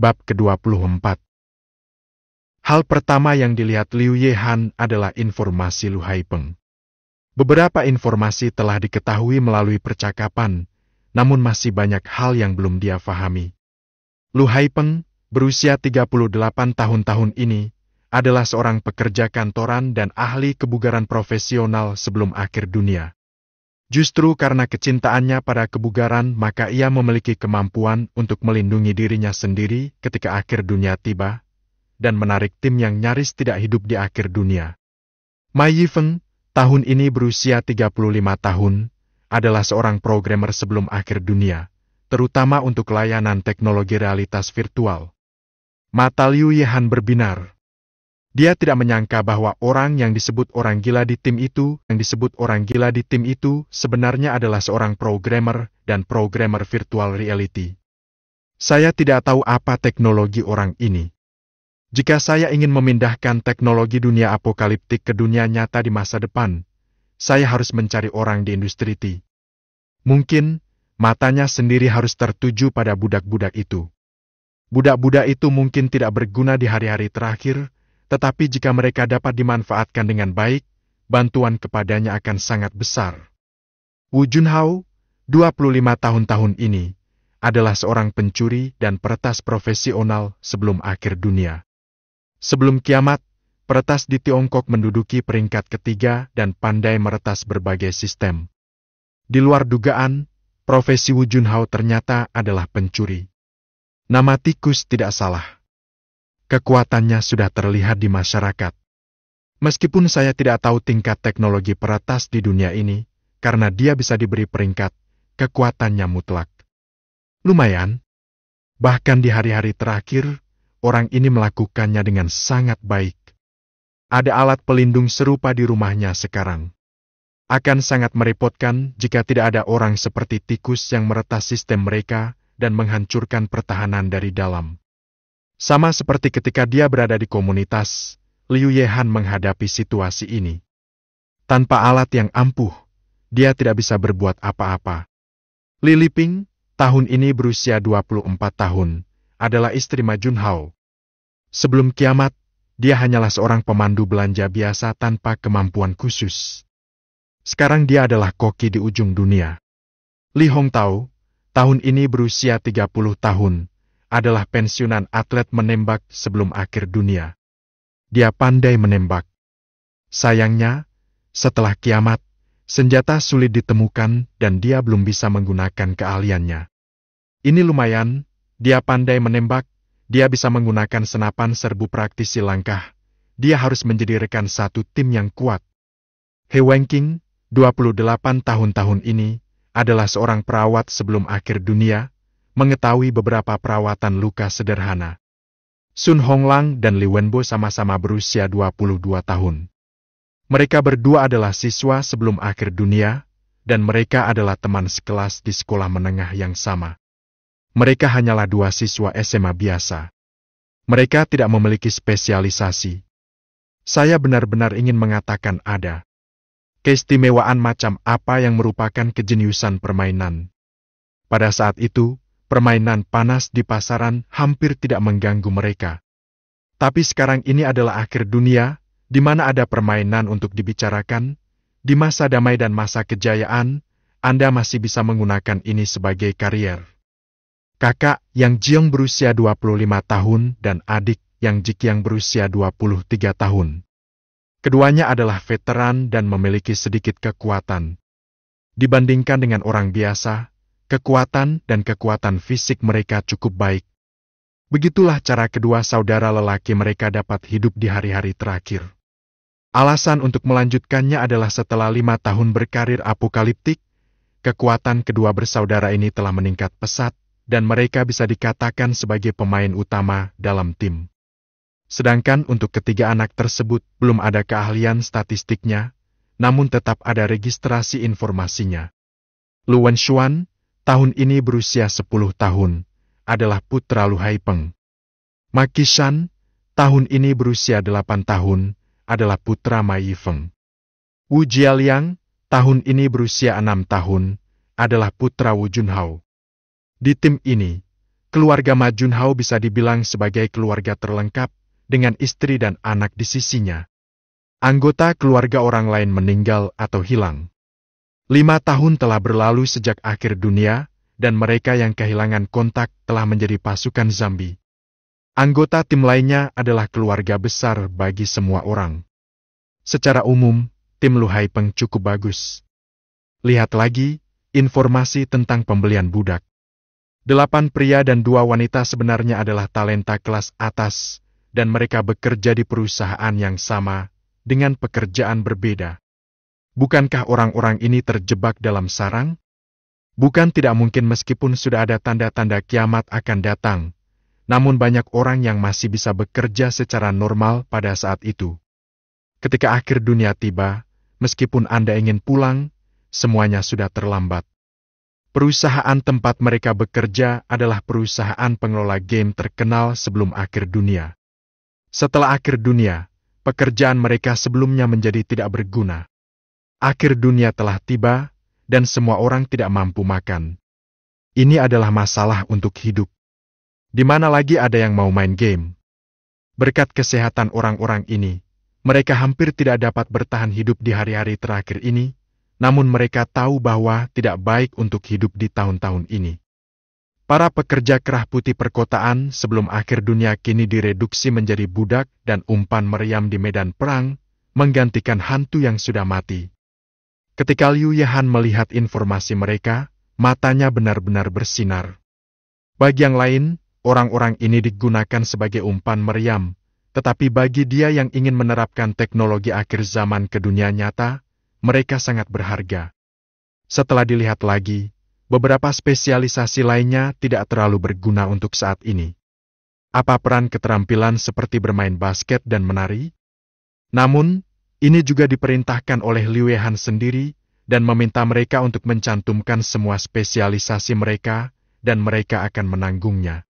Bab ke-24. Hal pertama yang dilihat Liu Yehan adalah informasi Lu Haipeng. Beberapa informasi telah diketahui melalui percakapan, namun masih banyak hal yang belum dia fahami. Lu Haipeng, berusia 38 tahun ini, adalah seorang pekerja kantoran dan ahli kebugaran profesional sebelum akhir dunia. Justru karena kecintaannya pada kebugaran, maka ia memiliki kemampuan untuk melindungi dirinya sendiri ketika akhir dunia tiba, dan menarik tim yang nyaris tidak hidup di akhir dunia. Ma Yifeng, tahun ini berusia 35 tahun, adalah seorang programmer sebelum akhir dunia, terutama untuk layanan teknologi realitas virtual. Mata Liu Yehan berbinar. Dia tidak menyangka bahwa orang yang disebut orang gila di tim itu, sebenarnya adalah seorang programmer dan programmer virtual reality. Saya tidak tahu apa teknologi orang ini. Jika saya ingin memindahkan teknologi dunia apokaliptik ke dunia nyata di masa depan, saya harus mencari orang di industri IT. Mungkin, matanya sendiri harus tertuju pada budak-budak itu. Budak-budak itu mungkin tidak berguna di hari-hari terakhir, tetapi jika mereka dapat dimanfaatkan dengan baik, bantuan kepadanya akan sangat besar. Wu Junhao, 25 tahun ini, adalah seorang pencuri dan peretas profesional sebelum akhir dunia. Sebelum kiamat, peretas di Tiongkok menduduki peringkat ketiga dan pandai meretas berbagai sistem. Di luar dugaan, profesi Wu Junhao ternyata adalah pencuri. Nama tikus tidak salah. Kekuatannya sudah terlihat di masyarakat. Meskipun saya tidak tahu tingkat teknologi peretas di dunia ini, karena dia bisa diberi peringkat, kekuatannya mutlak. Lumayan. Bahkan di hari-hari terakhir, orang ini melakukannya dengan sangat baik. Ada alat pelindung serupa di rumahnya sekarang. Akan sangat merepotkan jika tidak ada orang seperti tikus yang meretas sistem mereka dan menghancurkan pertahanan dari dalam. Sama seperti ketika dia berada di komunitas, Liu Yehan menghadapi situasi ini. Tanpa alat yang ampuh, dia tidak bisa berbuat apa-apa. Li Liping, tahun ini berusia 24 tahun, adalah istri Ma Junhao. Sebelum kiamat, dia hanyalah seorang pemandu belanja biasa tanpa kemampuan khusus. Sekarang dia adalah koki di ujung dunia. Li Hongtao, tahun ini berusia 30 tahun, adalah pensiunan atlet menembak sebelum akhir dunia. Dia pandai menembak. Sayangnya, setelah kiamat, senjata sulit ditemukan dan dia belum bisa menggunakan keahliannya. Ini lumayan, dia pandai menembak, dia bisa menggunakan senapan serbu praktisi langkah, dia harus menjadi rekan satu tim yang kuat. He Wenqing, 28 tahun ini, adalah seorang perawat sebelum akhir dunia, mengetahui beberapa perawatan luka sederhana. Sun Honglang dan Li Wenbo sama-sama berusia 22 tahun. Mereka berdua adalah siswa sebelum akhir dunia, dan mereka adalah teman sekelas di sekolah menengah yang sama. Mereka hanyalah dua siswa SMA biasa. Mereka tidak memiliki spesialisasi. Saya benar-benar ingin mengatakan ada keistimewaan macam apa yang merupakan kejeniusan permainan. Pada saat itu, permainan panas di pasaran hampir tidak mengganggu mereka. Tapi sekarang ini adalah akhir dunia, di mana ada permainan untuk dibicarakan. Di masa damai dan masa kejayaan, Anda masih bisa menggunakan ini sebagai karier. Kakak Yang Jiong berusia 25 tahun dan adik Yang Jiqiang berusia 23 tahun. Keduanya adalah veteran dan memiliki sedikit kekuatan. Dibandingkan dengan orang biasa, kekuatan dan kekuatan fisik mereka cukup baik. Begitulah cara kedua saudara lelaki mereka dapat hidup di hari-hari terakhir. Alasan untuk melanjutkannya adalah setelah 5 tahun berkarir apokaliptik, kekuatan kedua bersaudara ini telah meningkat pesat, dan mereka bisa dikatakan sebagai pemain utama dalam tim. Sedangkan untuk ketiga anak tersebut belum ada keahlian statistiknya, namun tetap ada registrasi informasinya. Lu Wenshuan, tahun ini berusia 10 tahun, adalah putra Lu Haipeng. Ma Qishan, tahun ini berusia 8 tahun, adalah putra Ma Yifeng. Wu Jialiang, tahun ini berusia 6 tahun, adalah putra Wu Junhao. Di tim ini, Keluarga Ma Junhao bisa dibilang sebagai keluarga terlengkap, dengan istri dan anak di sisinya. Anggota keluarga orang lain meninggal atau hilang. 5 tahun telah berlalu sejak akhir dunia, dan mereka yang kehilangan kontak telah menjadi pasukan zombie. Anggota tim lainnya adalah keluarga besar bagi semua orang. Secara umum, tim Lu Haipeng cukup bagus. Lihat lagi, informasi tentang pembelian budak. 8 pria dan 2 wanita sebenarnya adalah talenta kelas atas, dan mereka bekerja di perusahaan yang sama, dengan pekerjaan berbeda. Bukankah orang-orang ini terjebak dalam sarang? Bukan tidak mungkin meskipun sudah ada tanda-tanda kiamat akan datang, namun banyak orang yang masih bisa bekerja secara normal pada saat itu. Ketika akhir dunia tiba, meskipun Anda ingin pulang, semuanya sudah terlambat. Perusahaan tempat mereka bekerja adalah perusahaan pengelola game terkenal sebelum akhir dunia. Setelah akhir dunia, pekerjaan mereka sebelumnya menjadi tidak berguna. Akhir dunia telah tiba, dan semua orang tidak mampu makan. Ini adalah masalah untuk hidup. Di mana lagi ada yang mau main game? Berkat kesehatan orang-orang ini, mereka hampir tidak dapat bertahan hidup di hari-hari terakhir ini, namun mereka tahu bahwa tidak baik untuk hidup di tahun-tahun ini. Para pekerja kerah putih perkotaan sebelum akhir dunia kini direduksi menjadi budak dan umpan meriam di medan perang, menggantikan hantu yang sudah mati. Ketika Liu Yehan melihat informasi mereka, matanya benar-benar bersinar. Bagi yang lain, orang-orang ini digunakan sebagai umpan meriam, tetapi bagi dia yang ingin menerapkan teknologi akhir zaman ke dunia nyata, mereka sangat berharga. Setelah dilihat lagi, beberapa spesialisasi lainnya tidak terlalu berguna untuk saat ini. Apa peran keterampilan seperti bermain basket dan menari? Namun, ini juga diperintahkan oleh Liu Yehan sendiri dan meminta mereka untuk mencantumkan semua spesialisasi mereka, dan mereka akan menanggungnya.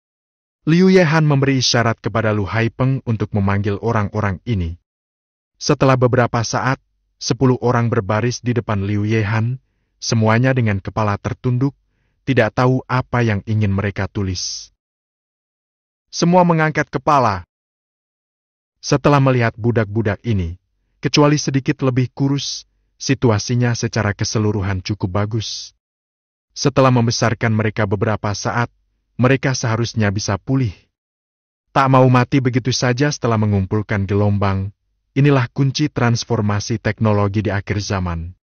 Liu Yehan memberi isyarat kepada Lu Haipeng untuk memanggil orang-orang ini. Setelah beberapa saat, 10 orang berbaris di depan Liu Yehan, semuanya dengan kepala tertunduk, tidak tahu apa yang ingin mereka tulis. Semua mengangkat kepala. Setelah melihat budak-budak ini, kecuali sedikit lebih kurus, situasinya secara keseluruhan cukup bagus. Setelah membesarkan mereka beberapa saat, mereka seharusnya bisa pulih. Tak mau mati begitu saja setelah mengumpulkan gelombang. Inilah kunci transformasi teknologi di akhir zaman.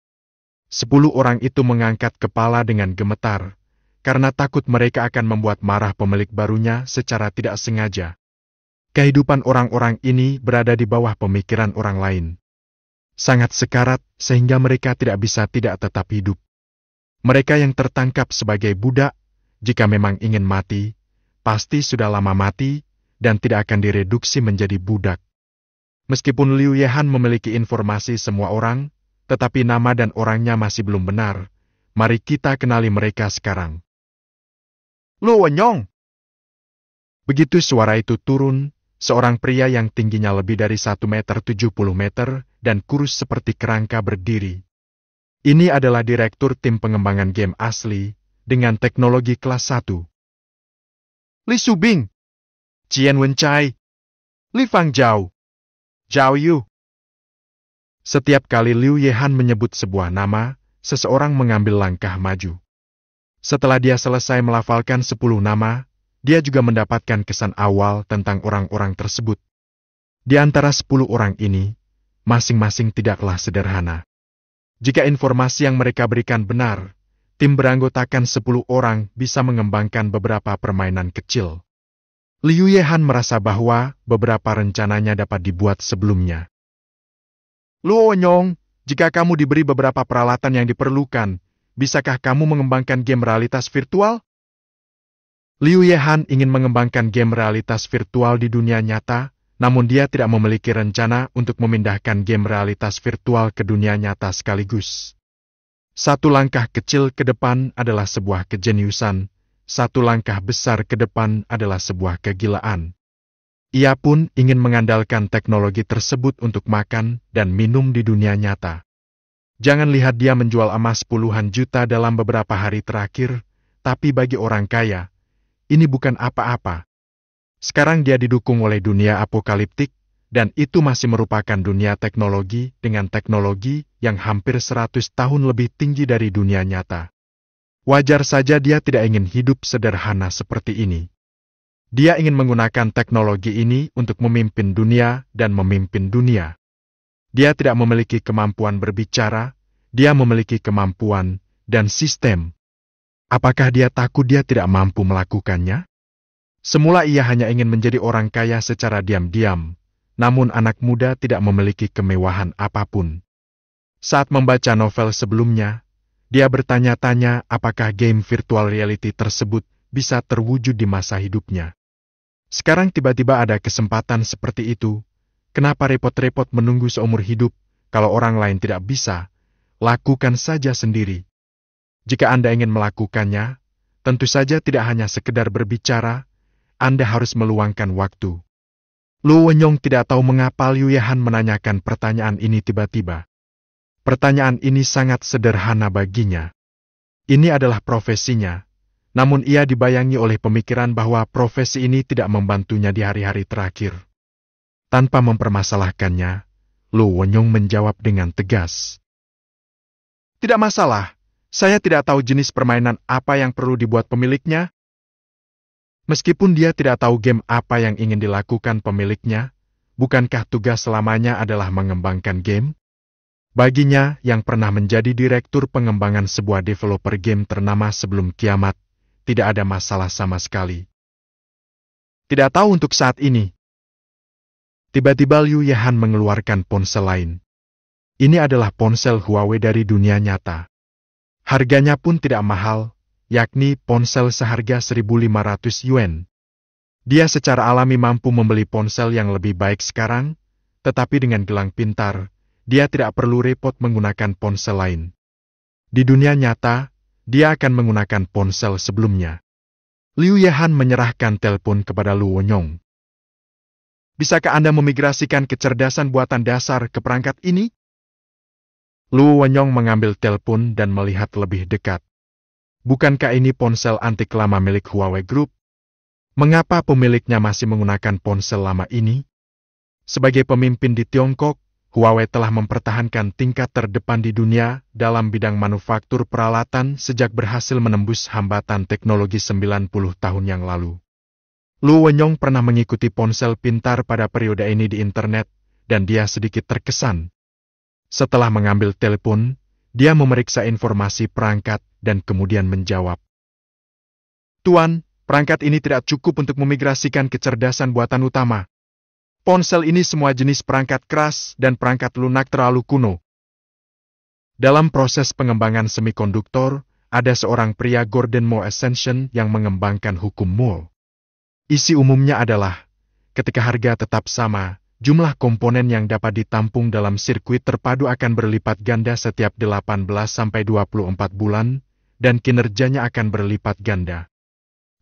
10 orang itu mengangkat kepala dengan gemetar, karena takut mereka akan membuat marah pemilik barunya secara tidak sengaja. Kehidupan orang-orang ini berada di bawah pemikiran orang lain. Sangat sekarat sehingga mereka tidak bisa tidak tetap hidup. Mereka yang tertangkap sebagai budak, jika memang ingin mati, pasti sudah lama mati, dan tidak akan direduksi menjadi budak. Meskipun Liu Yehan memiliki informasi semua orang, tetapi nama dan orangnya masih belum benar. Mari kita kenali mereka sekarang. Lu Wenyong! Begitu suara itu turun, seorang pria yang tingginya lebih dari 1,70 meter dan kurus seperti kerangka berdiri. Ini adalah direktur tim pengembangan game asli dengan teknologi kelas 1. Li Subing, Qian Wencai, Li Fangzhao, Zhao Yu. Setiap kali Liu Yehan menyebut sebuah nama, seseorang mengambil langkah maju. Setelah dia selesai melafalkan 10 nama, dia juga mendapatkan kesan awal tentang orang-orang tersebut. Di antara 10 orang ini, masing-masing tidaklah sederhana. Jika informasi yang mereka berikan benar, tim beranggotakan 10 orang bisa mengembangkan beberapa permainan kecil. Liu Yehan merasa bahwa beberapa rencananya dapat dibuat sebelumnya. Luo Wenyong, jika kamu diberi beberapa peralatan yang diperlukan, bisakah kamu mengembangkan game realitas virtual? Liu Yehan ingin mengembangkan game realitas virtual di dunia nyata, namun dia tidak memiliki rencana untuk memindahkan game realitas virtual ke dunia nyata sekaligus. Satu langkah kecil ke depan adalah sebuah kejeniusan, satu langkah besar ke depan adalah sebuah kegilaan. Ia pun ingin mengandalkan teknologi tersebut untuk makan dan minum di dunia nyata. Jangan lihat dia menjual emas puluhan juta dalam beberapa hari terakhir, tapi bagi orang kaya, ini bukan apa-apa. Sekarang dia didukung oleh dunia apokaliptik, dan itu masih merupakan dunia teknologi dengan teknologi yang hampir 100 tahun lebih tinggi dari dunia nyata. Wajar saja dia tidak ingin hidup sederhana seperti ini. Dia ingin menggunakan teknologi ini untuk memimpin dunia dan memimpin dunia. Dia tidak memiliki kemampuan berbicara, dia memiliki kemampuan dan sistem. Apakah dia takut dia tidak mampu melakukannya? Semula ia hanya ingin menjadi orang kaya secara diam-diam, namun anak muda tidak memiliki kemewahan apapun. Saat membaca novel sebelumnya, dia bertanya-tanya apakah game virtual reality tersebut bisa terwujud di masa hidupnya. Sekarang tiba-tiba ada kesempatan seperti itu. Kenapa repot-repot menunggu seumur hidup kalau orang lain tidak bisa? Lakukan saja sendiri. Jika Anda ingin melakukannya, tentu saja tidak hanya sekedar berbicara, Anda harus meluangkan waktu. Lu Wenyong tidak tahu mengapa Liu Yehan menanyakan pertanyaan ini tiba-tiba. Pertanyaan ini sangat sederhana baginya. Ini adalah profesinya, namun ia dibayangi oleh pemikiran bahwa profesi ini tidak membantunya di hari-hari terakhir. Tanpa mempermasalahkannya, Lu Wenyong menjawab dengan tegas. Tidak masalah, saya tidak tahu jenis permainan apa yang perlu dibuat pemiliknya. Meskipun dia tidak tahu game apa yang ingin dilakukan pemiliknya, bukankah tugas selamanya adalah mengembangkan game? Baginya, yang pernah menjadi direktur pengembangan sebuah developer game ternama sebelum kiamat, tidak ada masalah sama sekali. Tidak tahu untuk saat ini. Tiba-tiba Liu Yehan mengeluarkan ponsel lain. Ini adalah ponsel Huawei dari dunia nyata. Harganya pun tidak mahal, yakni ponsel seharga 1.500 yuan. Dia secara alami mampu membeli ponsel yang lebih baik sekarang, tetapi dengan gelang pintar, dia tidak perlu repot menggunakan ponsel lain. Di dunia nyata, dia akan menggunakan ponsel sebelumnya. Liu Yehan menyerahkan telepon kepada Lu Wenyong. Bisakah Anda memigrasikan kecerdasan buatan dasar ke perangkat ini? Lu Wenyong mengambil telepon dan melihat lebih dekat. Bukankah ini ponsel antik lama milik Huawei Group? Mengapa pemiliknya masih menggunakan ponsel lama ini? Sebagai pemimpin di Tiongkok, Huawei telah mempertahankan tingkat terdepan di dunia dalam bidang manufaktur peralatan sejak berhasil menembus hambatan teknologi 90 tahun yang lalu. Lu Wenyong pernah mengikuti ponsel pintar pada periode ini di internet, dan dia sedikit terkesan. Setelah mengambil telepon, dia memeriksa informasi perangkat dan kemudian menjawab. Tuan, perangkat ini tidak cukup untuk memigrasikan kecerdasan buatan utama. Ponsel ini semua jenis perangkat keras dan perangkat lunak terlalu kuno. Dalam proses pengembangan semikonduktor, ada seorang pria Gordon Moore Ascension yang mengembangkan hukum Moore. Isi umumnya adalah, ketika harga tetap sama, jumlah komponen yang dapat ditampung dalam sirkuit terpadu akan berlipat ganda setiap 18-24 bulan, dan kinerjanya akan berlipat ganda.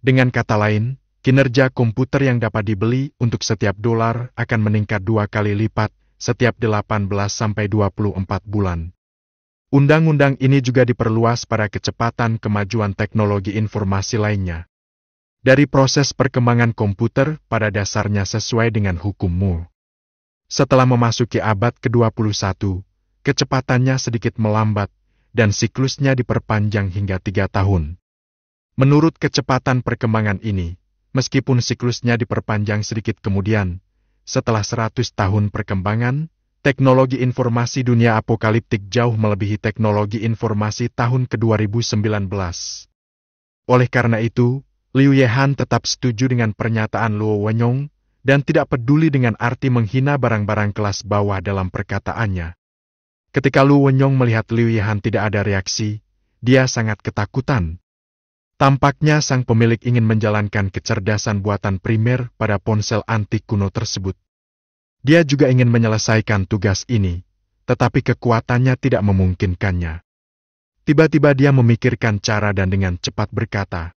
Dengan kata lain, kinerja komputer yang dapat dibeli untuk setiap dolar akan meningkat 2 kali lipat setiap 18-24 bulan. Undang-undang ini juga diperluas pada kecepatan kemajuan teknologi informasi lainnya. Dari proses perkembangan komputer pada dasarnya sesuai dengan hukum Moore. Setelah memasuki abad ke-21, kecepatannya sedikit melambat, dan siklusnya diperpanjang hingga 3 tahun. Menurut kecepatan perkembangan ini, meskipun siklusnya diperpanjang sedikit kemudian, setelah 100 tahun perkembangan, teknologi informasi dunia apokaliptik jauh melebihi teknologi informasi tahun ke-2019. Oleh karena itu, Liu Yehan tetap setuju dengan pernyataan Lu Wenyong, dan tidak peduli dengan arti menghina barang-barang kelas bawah dalam perkataannya. Ketika Lu Wenyong melihat Liu Yehan tidak ada reaksi, dia sangat ketakutan. Tampaknya sang pemilik ingin menjalankan kecerdasan buatan primer pada ponsel antik kuno tersebut. Dia juga ingin menyelesaikan tugas ini, tetapi kekuatannya tidak memungkinkannya. Tiba-tiba dia memikirkan cara dan dengan cepat berkata,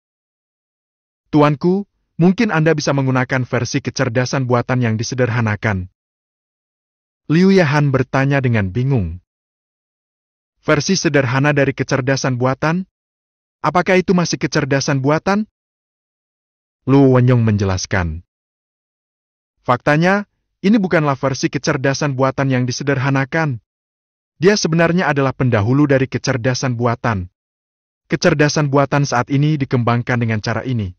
Tuanku, mungkin Anda bisa menggunakan versi kecerdasan buatan yang disederhanakan. Liu Yehan bertanya dengan bingung. Versi sederhana dari kecerdasan buatan? Apakah itu masih kecerdasan buatan? Luo Wenyong menjelaskan. Faktanya, ini bukanlah versi kecerdasan buatan yang disederhanakan. Dia sebenarnya adalah pendahulu dari kecerdasan buatan. Kecerdasan buatan saat ini dikembangkan dengan cara ini.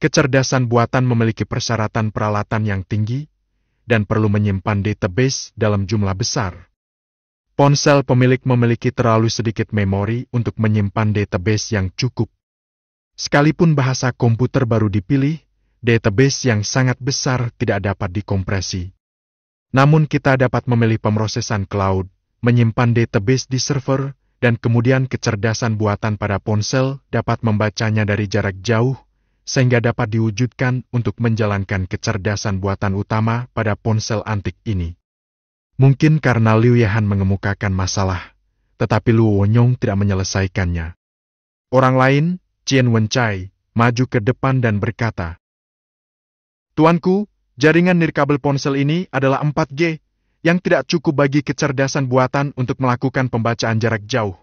Kecerdasan buatan memiliki persyaratan peralatan yang tinggi dan perlu menyimpan database dalam jumlah besar. Ponsel pemilik memiliki terlalu sedikit memori untuk menyimpan database yang cukup. Sekalipun bahasa komputer baru dipilih, database yang sangat besar tidak dapat dikompresi. Namun kita dapat memilih pemrosesan cloud, menyimpan database di server, dan kemudian kecerdasan buatan pada ponsel dapat membacanya dari jarak jauh, sehingga dapat diwujudkan untuk menjalankan kecerdasan buatan utama pada ponsel antik ini. Mungkin karena Liu Yehan mengemukakan masalah, tetapi Luo Wenyong tidak menyelesaikannya. Orang lain, Qian Wencai, maju ke depan dan berkata, "Tuanku, jaringan nirkabel ponsel ini adalah 4G, yang tidak cukup bagi kecerdasan buatan untuk melakukan pembacaan jarak jauh.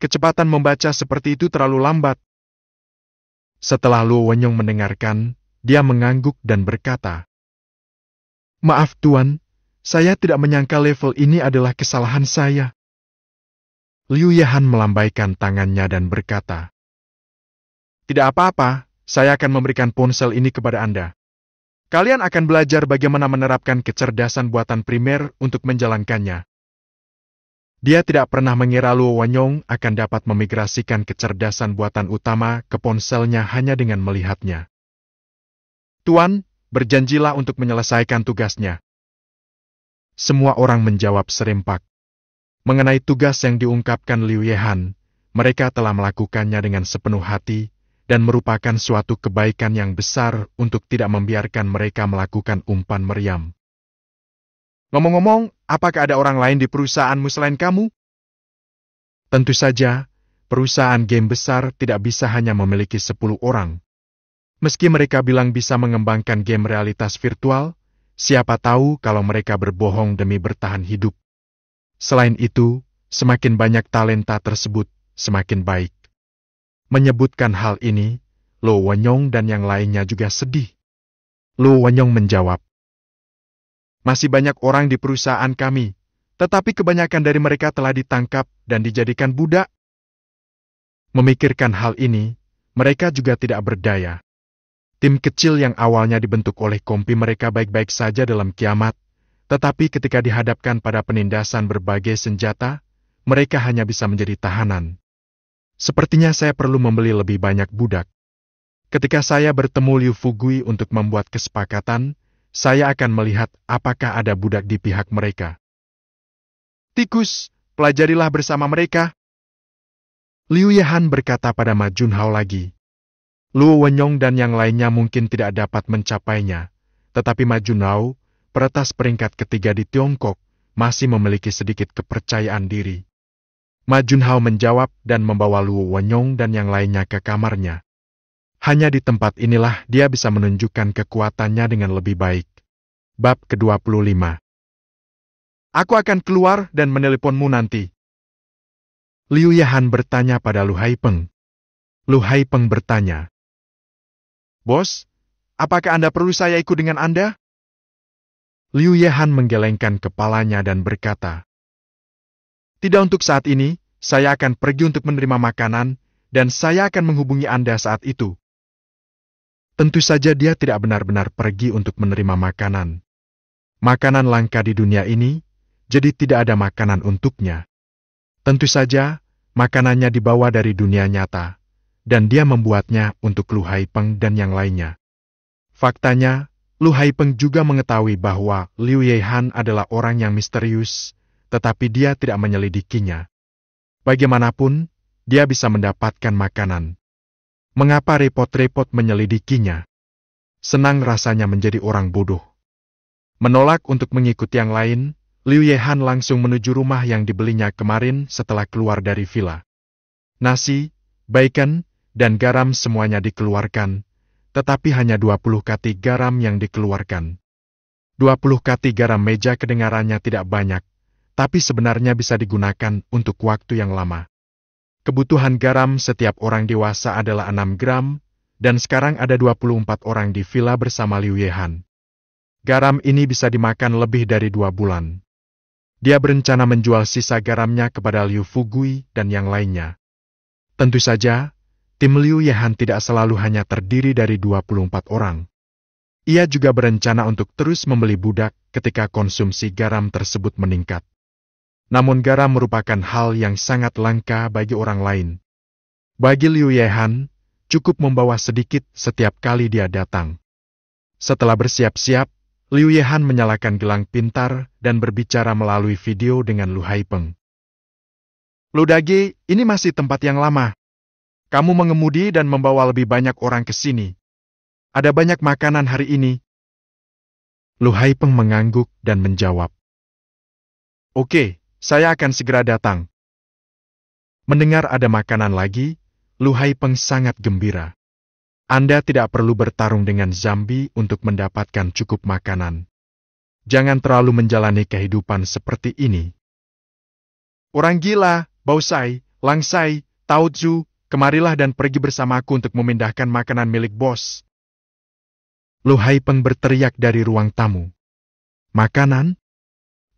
Kecepatan membaca seperti itu terlalu lambat." Setelah Luo Wenyong mendengarkan, dia mengangguk dan berkata, "Maaf Tuan, saya tidak menyangka level ini adalah kesalahan saya." Liu Yehan melambaikan tangannya dan berkata, "Tidak apa-apa, saya akan memberikan ponsel ini kepada Anda. Kalian akan belajar bagaimana menerapkan kecerdasan buatan primer untuk menjalankannya." Dia tidak pernah mengira Luo Wenyong akan dapat memigrasikan kecerdasan buatan utama ke ponselnya hanya dengan melihatnya. "Tuan, berjanjilah untuk menyelesaikan tugasnya." Semua orang menjawab serempak. Mengenai tugas yang diungkapkan Liu Yehan, mereka telah melakukannya dengan sepenuh hati dan merupakan suatu kebaikan yang besar untuk tidak membiarkan mereka melakukan umpan meriam. "Ngomong-ngomong, apakah ada orang lain di perusahaanmu selain kamu?" Tentu saja, perusahaan game besar tidak bisa hanya memiliki 10 orang. Meski mereka bilang bisa mengembangkan game realitas virtual, siapa tahu kalau mereka berbohong demi bertahan hidup. Selain itu, semakin banyak talenta tersebut, semakin baik. Menyebutkan hal ini, Luo Wenyong dan yang lainnya juga sedih. Luo Wenyong menjawab, "Masih banyak orang di perusahaan kami, tetapi kebanyakan dari mereka telah ditangkap dan dijadikan budak." Memikirkan hal ini, mereka juga tidak berdaya. Tim kecil yang awalnya dibentuk oleh kompi mereka baik-baik saja dalam kiamat, tetapi ketika dihadapkan pada penindasan berbagai senjata, mereka hanya bisa menjadi tahanan. Sepertinya saya perlu membeli lebih banyak budak. Ketika saya bertemu Liu Fugui untuk membuat kesepakatan, saya akan melihat apakah ada budak di pihak mereka. "Tikus, pelajarilah bersama mereka." Liu Yehan berkata pada Ma Junhao lagi. Luo Wenyong dan yang lainnya mungkin tidak dapat mencapainya, tetapi Ma Junhao, peretas peringkat ketiga di Tiongkok, masih memiliki sedikit kepercayaan diri. Ma Junhao menjawab dan membawa Luo Wenyong dan yang lainnya ke kamarnya. Hanya di tempat inilah dia bisa menunjukkan kekuatannya dengan lebih baik. Bab ke-25. "Aku akan keluar dan meneleponmu nanti." Liu Yehan bertanya pada Lu Haipeng. Lu Haipeng bertanya, "Bos, apakah Anda perlu saya ikut dengan Anda?" Liu Yehan menggelengkan kepalanya dan berkata, "Tidak untuk saat ini, saya akan pergi untuk menerima makanan, dan saya akan menghubungi Anda saat itu." Tentu saja dia tidak benar-benar pergi untuk menerima makanan. Makanan langka di dunia ini, jadi tidak ada makanan untuknya. Tentu saja, makanannya dibawa dari dunia nyata, dan dia membuatnya untuk Lu Haipeng dan yang lainnya. Faktanya, Lu Haipeng juga mengetahui bahwa Liu Yehan adalah orang yang misterius, tetapi dia tidak menyelidikinya. Bagaimanapun, dia bisa mendapatkan makanan. Mengapa repot-repot menyelidikinya? Senang rasanya menjadi orang bodoh. Menolak untuk mengikuti yang lain, Liu Yehan langsung menuju rumah yang dibelinya kemarin setelah keluar dari villa. Nasi, bacon, dan garam semuanya dikeluarkan, tetapi hanya 20 kati garam yang dikeluarkan. 20 kati garam meja kedengarannya tidak banyak, tapi sebenarnya bisa digunakan untuk waktu yang lama. Kebutuhan garam setiap orang dewasa adalah 6 gram, dan sekarang ada 24 orang di villa bersama Liu Yehan. Garam ini bisa dimakan lebih dari 2 bulan. Dia berencana menjual sisa garamnya kepada Liu Fugui dan yang lainnya. Tentu saja, tim Liu Yehan tidak selalu hanya terdiri dari 24 orang. Ia juga berencana untuk terus membeli budak ketika konsumsi garam tersebut meningkat. Namun garam merupakan hal yang sangat langka bagi orang lain. Bagi Liu Yehan, cukup membawa sedikit setiap kali dia datang. Setelah bersiap-siap, Liu Yehan menyalakan gelang pintar dan berbicara melalui video dengan Lu Haipeng. Lu Dage, ini masih tempat yang lama. Kamu mengemudi dan membawa lebih banyak orang ke sini. Ada banyak makanan hari ini. Lu Haipeng mengangguk dan menjawab. Oke, saya akan segera datang. Mendengar ada makanan lagi, Lu Haipeng sangat gembira. Anda tidak perlu bertarung dengan zombie untuk mendapatkan cukup makanan. Jangan terlalu menjalani kehidupan seperti ini. Orang gila, Baosai, Langsai, Taozu, kemarilah dan pergi bersamaku untuk memindahkan makanan milik bos. Lu Haipeng berteriak dari ruang tamu. Makanan?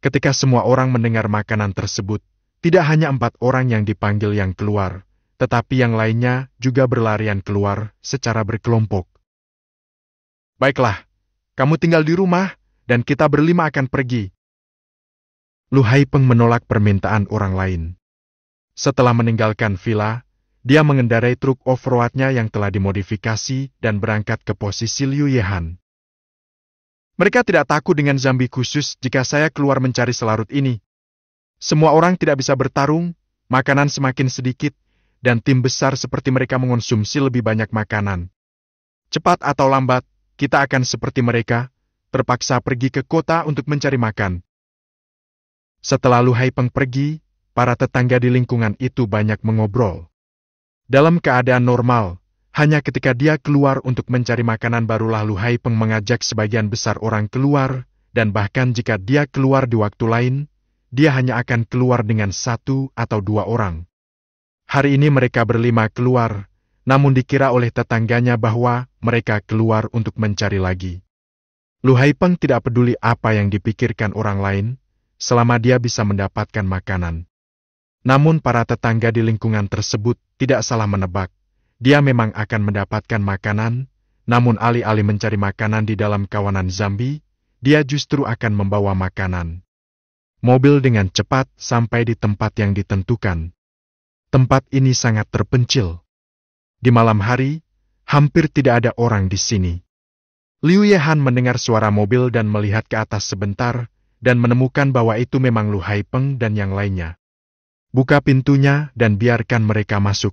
Ketika semua orang mendengar makanan tersebut, tidak hanya 4 orang yang dipanggil yang keluar, tetapi yang lainnya juga berlarian keluar secara berkelompok. Baiklah, kamu tinggal di rumah, dan kita berlima akan pergi. Lu Haipeng menolak permintaan orang lain. Setelah meninggalkan villa, dia mengendarai truk off-roadnya yang telah dimodifikasi dan berangkat ke posisi Liu Yehan. Mereka tidak takut dengan zombie khusus jika saya keluar mencari selarut ini. Semua orang tidak bisa bertarung, makanan semakin sedikit, dan tim besar seperti mereka mengonsumsi lebih banyak makanan. Cepat atau lambat, kita akan seperti mereka, terpaksa pergi ke kota untuk mencari makan. Setelah Lu Haipeng pergi, para tetangga di lingkungan itu banyak mengobrol. Dalam keadaan normal, hanya ketika dia keluar untuk mencari makanan barulah Lu Haipeng mengajak sebagian besar orang keluar, dan bahkan jika dia keluar di waktu lain, dia hanya akan keluar dengan 1 atau 2 orang. Hari ini mereka berlima keluar, namun dikira oleh tetangganya bahwa mereka keluar untuk mencari lagi. Lu Haipeng tidak peduli apa yang dipikirkan orang lain, selama dia bisa mendapatkan makanan. Namun para tetangga di lingkungan tersebut tidak salah menebak. Dia memang akan mendapatkan makanan, namun alih-alih mencari makanan di dalam kawanan zombie, dia justru akan membawa makanan. Mobil dengan cepat sampai di tempat yang ditentukan. Tempat ini sangat terpencil. Di malam hari, hampir tidak ada orang di sini. Liu Yehan mendengar suara mobil dan melihat ke atas sebentar, dan menemukan bahwa itu memang Lu Haipeng dan yang lainnya. Buka pintunya dan biarkan mereka masuk.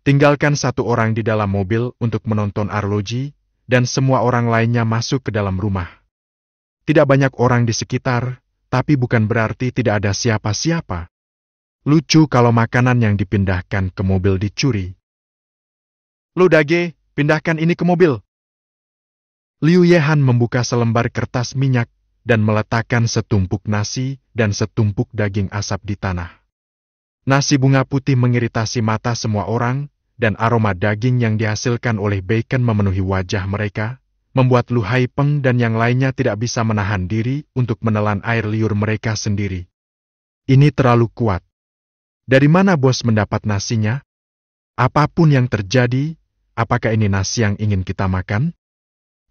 Tinggalkan 1 orang di dalam mobil untuk menonton arloji, dan semua orang lainnya masuk ke dalam rumah. Tidak banyak orang di sekitar, tapi bukan berarti tidak ada siapa-siapa. Lucu kalau makanan yang dipindahkan ke mobil dicuri. Lu Dage, pindahkan ini ke mobil. Liu Yehan membuka selembar kertas minyak, dan meletakkan setumpuk nasi dan setumpuk daging asap di tanah. Nasi bunga putih mengiritasi mata semua orang, dan aroma daging yang dihasilkan oleh bacon memenuhi wajah mereka, membuat Lu Haipeng dan yang lainnya tidak bisa menahan diri untuk menelan air liur mereka sendiri. Ini terlalu kuat. Dari mana bos mendapat nasinya? Apapun yang terjadi, apakah ini nasi yang ingin kita makan?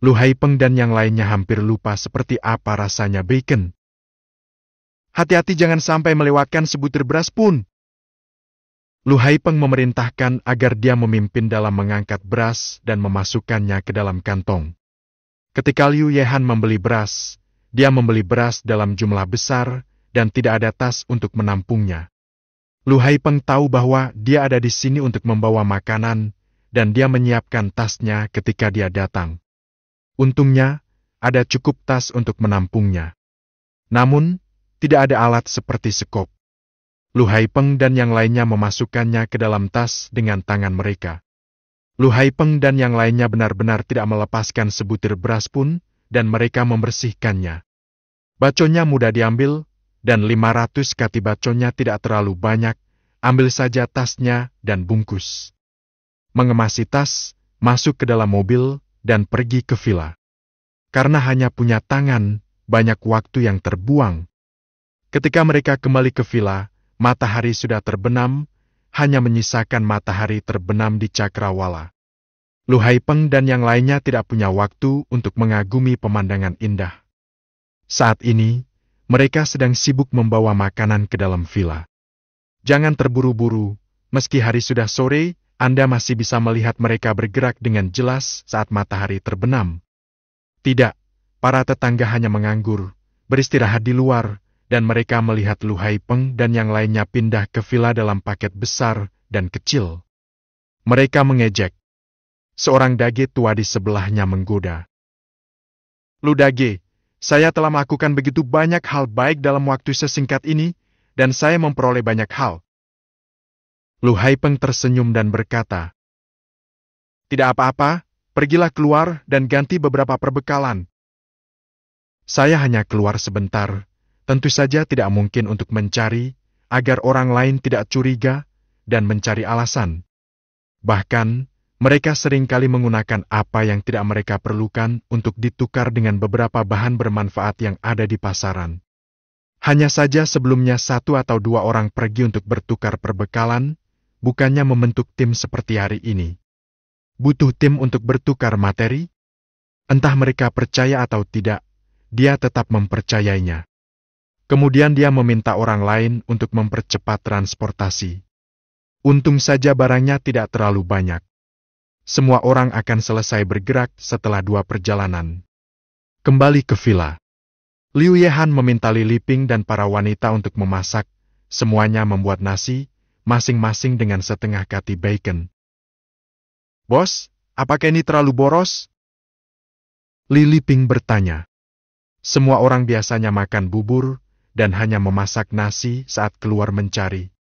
Lu Haipeng dan yang lainnya hampir lupa seperti apa rasanya bacon. Hati-hati jangan sampai melewatkan sebutir beras pun. Lu Haipeng memerintahkan agar dia memimpin dalam mengangkat beras dan memasukkannya ke dalam kantong. Ketika Liu Yehan membeli beras, dia membeli beras dalam jumlah besar dan tidak ada tas untuk menampungnya. Lu Haipeng tahu bahwa dia ada di sini untuk membawa makanan, dan dia menyiapkan tasnya ketika dia datang. Untungnya, ada cukup tas untuk menampungnya. Namun, tidak ada alat seperti sekop. Lu Haipeng dan yang lainnya memasukkannya ke dalam tas dengan tangan mereka. Lu Haipeng dan yang lainnya benar-benar tidak melepaskan sebutir beras pun, dan mereka membersihkannya. Baconnya mudah diambil, dan 500 kati baconnya tidak terlalu banyak, ambil saja tasnya dan bungkus. Mengemasi tas, masuk ke dalam mobil, dan pergi ke villa. Karena hanya punya tangan, banyak waktu yang terbuang. Ketika mereka kembali ke villa, matahari sudah terbenam, hanya menyisakan matahari terbenam di cakrawala. Lu Haipeng dan yang lainnya tidak punya waktu untuk mengagumi pemandangan indah. Saat ini, mereka sedang sibuk membawa makanan ke dalam villa. Jangan terburu-buru, meski hari sudah sore, Anda masih bisa melihat mereka bergerak dengan jelas saat matahari terbenam. Tidak, para tetangga hanya menganggur, beristirahat di luar, dan mereka melihat Lu Haipeng dan yang lainnya pindah ke villa dalam paket besar dan kecil. Mereka mengejek. Seorang dage tua di sebelahnya menggoda. Lu dage, saya telah melakukan begitu banyak hal baik dalam waktu sesingkat ini, dan saya memperoleh banyak hal. Lu Haipeng tersenyum dan berkata, tidak apa-apa, pergilah keluar dan ganti beberapa perbekalan. Saya hanya keluar sebentar, tentu saja tidak mungkin untuk mencari, agar orang lain tidak curiga, dan mencari alasan. Bahkan, mereka seringkali menggunakan apa yang tidak mereka perlukan untuk ditukar dengan beberapa bahan bermanfaat yang ada di pasaran. Hanya saja sebelumnya 1 atau 2 orang pergi untuk bertukar perbekalan, bukannya membentuk tim seperti hari ini. Butuh tim untuk bertukar materi? Entah mereka percaya atau tidak, dia tetap mempercayainya. Kemudian dia meminta orang lain untuk mempercepat transportasi. Untung saja barangnya tidak terlalu banyak. Semua orang akan selesai bergerak setelah 2 perjalanan. Kembali ke villa. Liu Yehan meminta Li Liping dan para wanita untuk memasak, semuanya membuat nasi, masing-masing dengan setengah kati bacon. Bos, apakah ini terlalu boros? Li Liping bertanya. Semua orang biasanya makan bubur, dan hanya memasak nasi saat keluar mencari.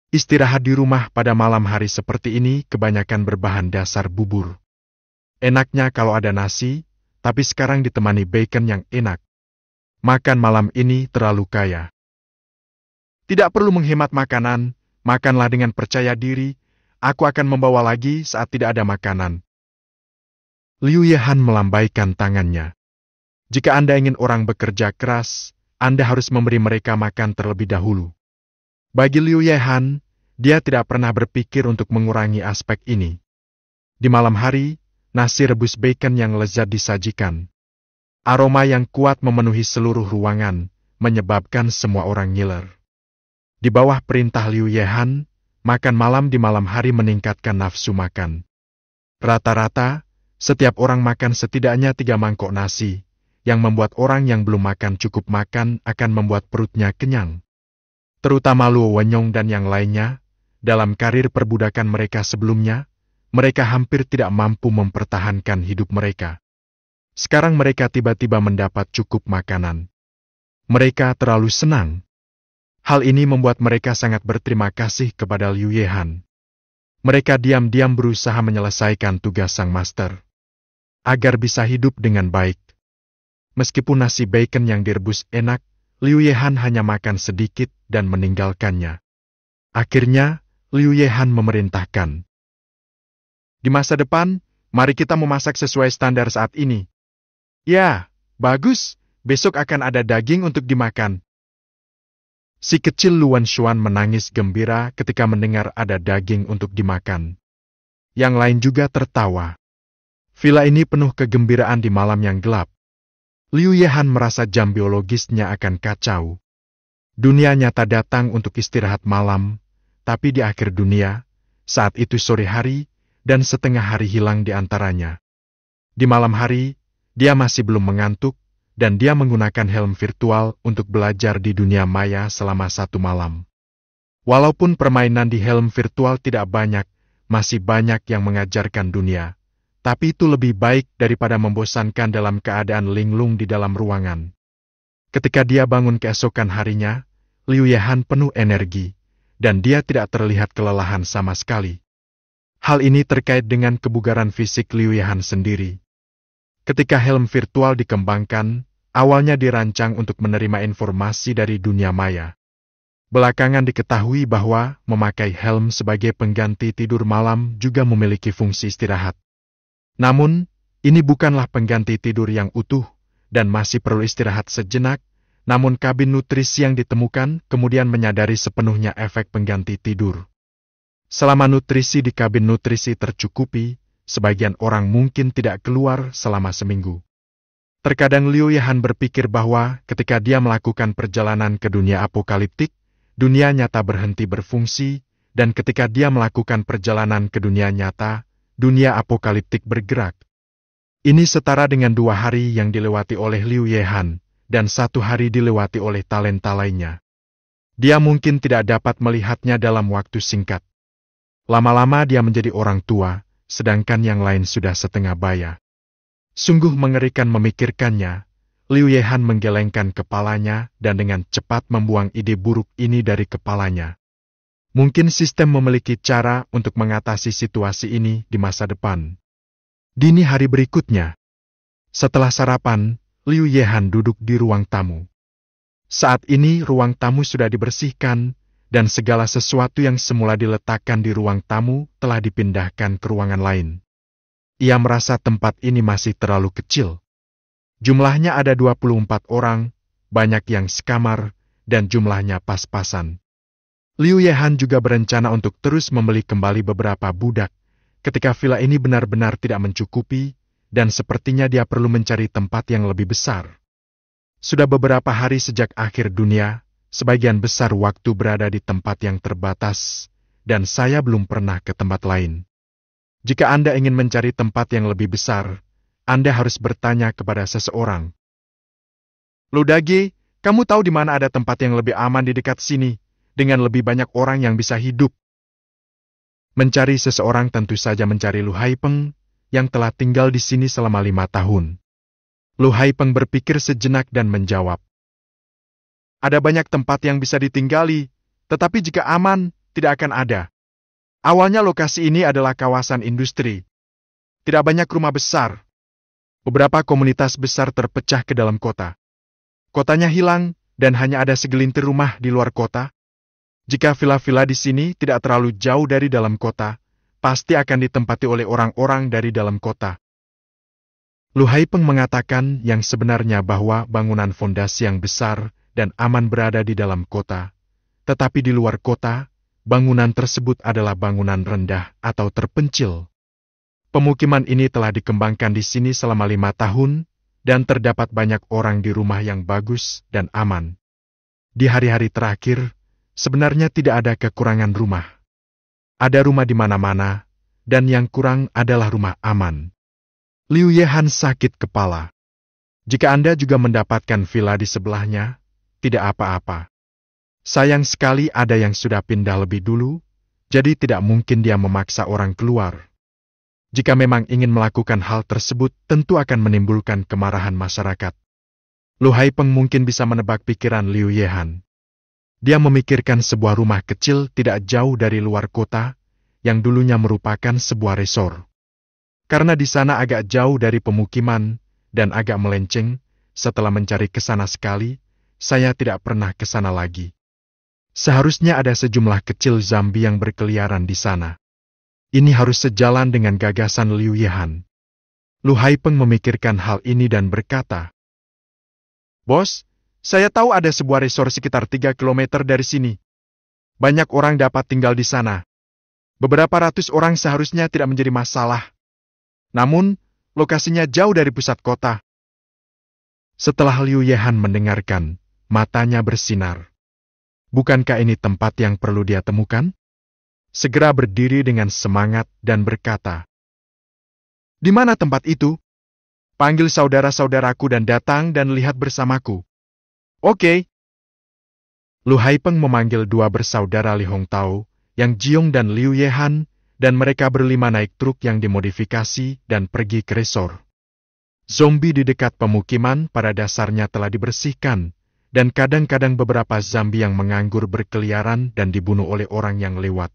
Istirahat di rumah pada malam hari seperti ini kebanyakan berbahan dasar bubur. Enaknya kalau ada nasi, tapi sekarang ditemani bacon yang enak. Makan malam ini terlalu kaya. Tidak perlu menghemat makanan, makanlah dengan percaya diri, aku akan membawa lagi saat tidak ada makanan. Liu Yehan melambaikan tangannya. Jika Anda ingin orang bekerja keras, Anda harus memberi mereka makan terlebih dahulu. Bagi Liu Yehan, dia tidak pernah berpikir untuk mengurangi aspek ini. Di malam hari, nasi rebus bacon yang lezat disajikan. Aroma yang kuat memenuhi seluruh ruangan, menyebabkan semua orang ngiler. Di bawah perintah Liu Yehan, makan malam di malam hari meningkatkan nafsu makan. Rata-rata, setiap orang makan setidaknya 3 mangkok nasi, yang membuat orang yang belum makan cukup makan akan membuat perutnya kenyang. Terutama Luo Wenyong dan yang lainnya, dalam karir perbudakan mereka sebelumnya, mereka hampir tidak mampu mempertahankan hidup mereka. Sekarang mereka tiba-tiba mendapat cukup makanan. Mereka terlalu senang. Hal ini membuat mereka sangat berterima kasih kepada Liu Yehan. Mereka diam-diam berusaha menyelesaikan tugas sang master, agar bisa hidup dengan baik. Meskipun nasi bacon yang direbus enak, Liu Yehan hanya makan sedikit dan meninggalkannya. Akhirnya, Liu Yehan memerintahkan. Di masa depan, mari kita memasak sesuai standar saat ini. Ya, bagus, besok akan ada daging untuk dimakan. Si kecil Luan Xuan menangis gembira ketika mendengar ada daging untuk dimakan. Yang lain juga tertawa. Villa ini penuh kegembiraan di malam yang gelap. Liu Yehan merasa jam biologisnya akan kacau. Dunia nyata datang untuk istirahat malam, tapi di akhir dunia, saat itu sore hari, dan setengah hari hilang di antaranya. Di malam hari, dia masih belum mengantuk, dan dia menggunakan helm virtual untuk belajar di dunia maya selama 1 malam. Walaupun permainan di helm virtual tidak banyak, masih banyak yang mengajarkan dunia. Tapi itu lebih baik daripada membosankan dalam keadaan linglung di dalam ruangan. Ketika dia bangun keesokan harinya, Liu Yehan penuh energi, dan dia tidak terlihat kelelahan sama sekali. Hal ini terkait dengan kebugaran fisik Liu Yehan sendiri. Ketika helm virtual dikembangkan, awalnya dirancang untuk menerima informasi dari dunia maya. Belakangan diketahui bahwa memakai helm sebagai pengganti tidur malam juga memiliki fungsi istirahat. Namun, ini bukanlah pengganti tidur yang utuh dan masih perlu istirahat sejenak, namun kabin nutrisi yang ditemukan kemudian menyadari sepenuhnya efek pengganti tidur. Selama nutrisi di kabin nutrisi tercukupi, sebagian orang mungkin tidak keluar selama seminggu. Terkadang Liu Yehan berpikir bahwa ketika dia melakukan perjalanan ke dunia apokaliptik, dunia nyata berhenti berfungsi, dan ketika dia melakukan perjalanan ke dunia nyata, dunia apokaliptik bergerak. Ini setara dengan 2 hari yang dilewati oleh Liu Yehan, dan 1 hari dilewati oleh talenta lainnya. Dia mungkin tidak dapat melihatnya dalam waktu singkat. Lama-lama dia menjadi orang tua, sedangkan yang lain sudah setengah baya. Sungguh mengerikan memikirkannya. Liu Yehan menggelengkan kepalanya dan dengan cepat membuang ide buruk ini dari kepalanya. Mungkin sistem memiliki cara untuk mengatasi situasi ini di masa depan. Dini hari berikutnya, setelah sarapan, Liu Yehan duduk di ruang tamu. Saat ini ruang tamu sudah dibersihkan, dan segala sesuatu yang semula diletakkan di ruang tamu telah dipindahkan ke ruangan lain. Ia merasa tempat ini masih terlalu kecil. Jumlahnya ada 24 orang, banyak yang sekamar, dan jumlahnya pas-pasan. Liu Yehan juga berencana untuk terus membeli kembali beberapa budak, ketika villa ini benar-benar tidak mencukupi, dan sepertinya dia perlu mencari tempat yang lebih besar. Sudah beberapa hari sejak akhir dunia, sebagian besar waktu berada di tempat yang terbatas, dan saya belum pernah ke tempat lain. Jika Anda ingin mencari tempat yang lebih besar, Anda harus bertanya kepada seseorang. Ludagi, kamu tahu di mana ada tempat yang lebih aman di dekat sini, dengan lebih banyak orang yang bisa hidup? Mencari seseorang tentu saja mencari Lu Haipeng, yang telah tinggal di sini selama 5 tahun. Lu Haipeng berpikir sejenak dan menjawab. Ada banyak tempat yang bisa ditinggali, tetapi jika aman, tidak akan ada. Awalnya lokasi ini adalah kawasan industri. Tidak banyak rumah besar. Beberapa komunitas besar terpecah ke dalam kota. Kotanya hilang, dan hanya ada segelintir rumah di luar kota. Jika villa-villa di sini tidak terlalu jauh dari dalam kota, pasti akan ditempati oleh orang-orang dari dalam kota. Lu Haipeng mengatakan yang sebenarnya bahwa bangunan fondasi yang besar dan aman berada di dalam kota, tetapi di luar kota, bangunan tersebut adalah bangunan rendah atau terpencil. Pemukiman ini telah dikembangkan di sini selama 5 tahun, dan terdapat banyak orang di rumah yang bagus dan aman. Di hari-hari terakhir, sebenarnya tidak ada kekurangan rumah. Ada rumah di mana-mana, dan yang kurang adalah rumah aman. Liu Yehan sakit kepala. Jika Anda juga mendapatkan villa di sebelahnya, tidak apa-apa. Sayang sekali ada yang sudah pindah lebih dulu, jadi tidak mungkin dia memaksa orang keluar. Jika memang ingin melakukan hal tersebut, tentu akan menimbulkan kemarahan masyarakat. Lu Haipeng mungkin bisa menebak pikiran Liu Yehan. Dia memikirkan sebuah rumah kecil tidak jauh dari luar kota, yang dulunya merupakan sebuah resor. Karena di sana agak jauh dari pemukiman, dan agak melenceng, setelah mencari ke sana sekali, saya tidak pernah ke sana lagi. Seharusnya ada sejumlah kecil zombie yang berkeliaran di sana. Ini harus sejalan dengan gagasan Liu Yehan. Lu Haipeng memikirkan hal ini dan berkata, Bos, saya tahu ada sebuah resor sekitar 3 kilometer dari sini. Banyak orang dapat tinggal di sana. Beberapa ratus orang seharusnya tidak menjadi masalah. Namun, lokasinya jauh dari pusat kota. Setelah Liu Yehan mendengarkan, matanya bersinar. Bukankah ini tempat yang perlu dia temukan? Segera berdiri dengan semangat dan berkata, Di mana tempat itu? Panggil saudara-saudaraku dan datang dan lihat bersamaku. Oke. Lu Haipeng memanggil 2 bersaudara Li Hongtao, Yang Jiong dan Liu Yehan, dan mereka berlima naik truk yang dimodifikasi dan pergi ke resor. Zombie di dekat pemukiman pada dasarnya telah dibersihkan, dan kadang-kadang beberapa zombie yang menganggur berkeliaran dan dibunuh oleh orang yang lewat.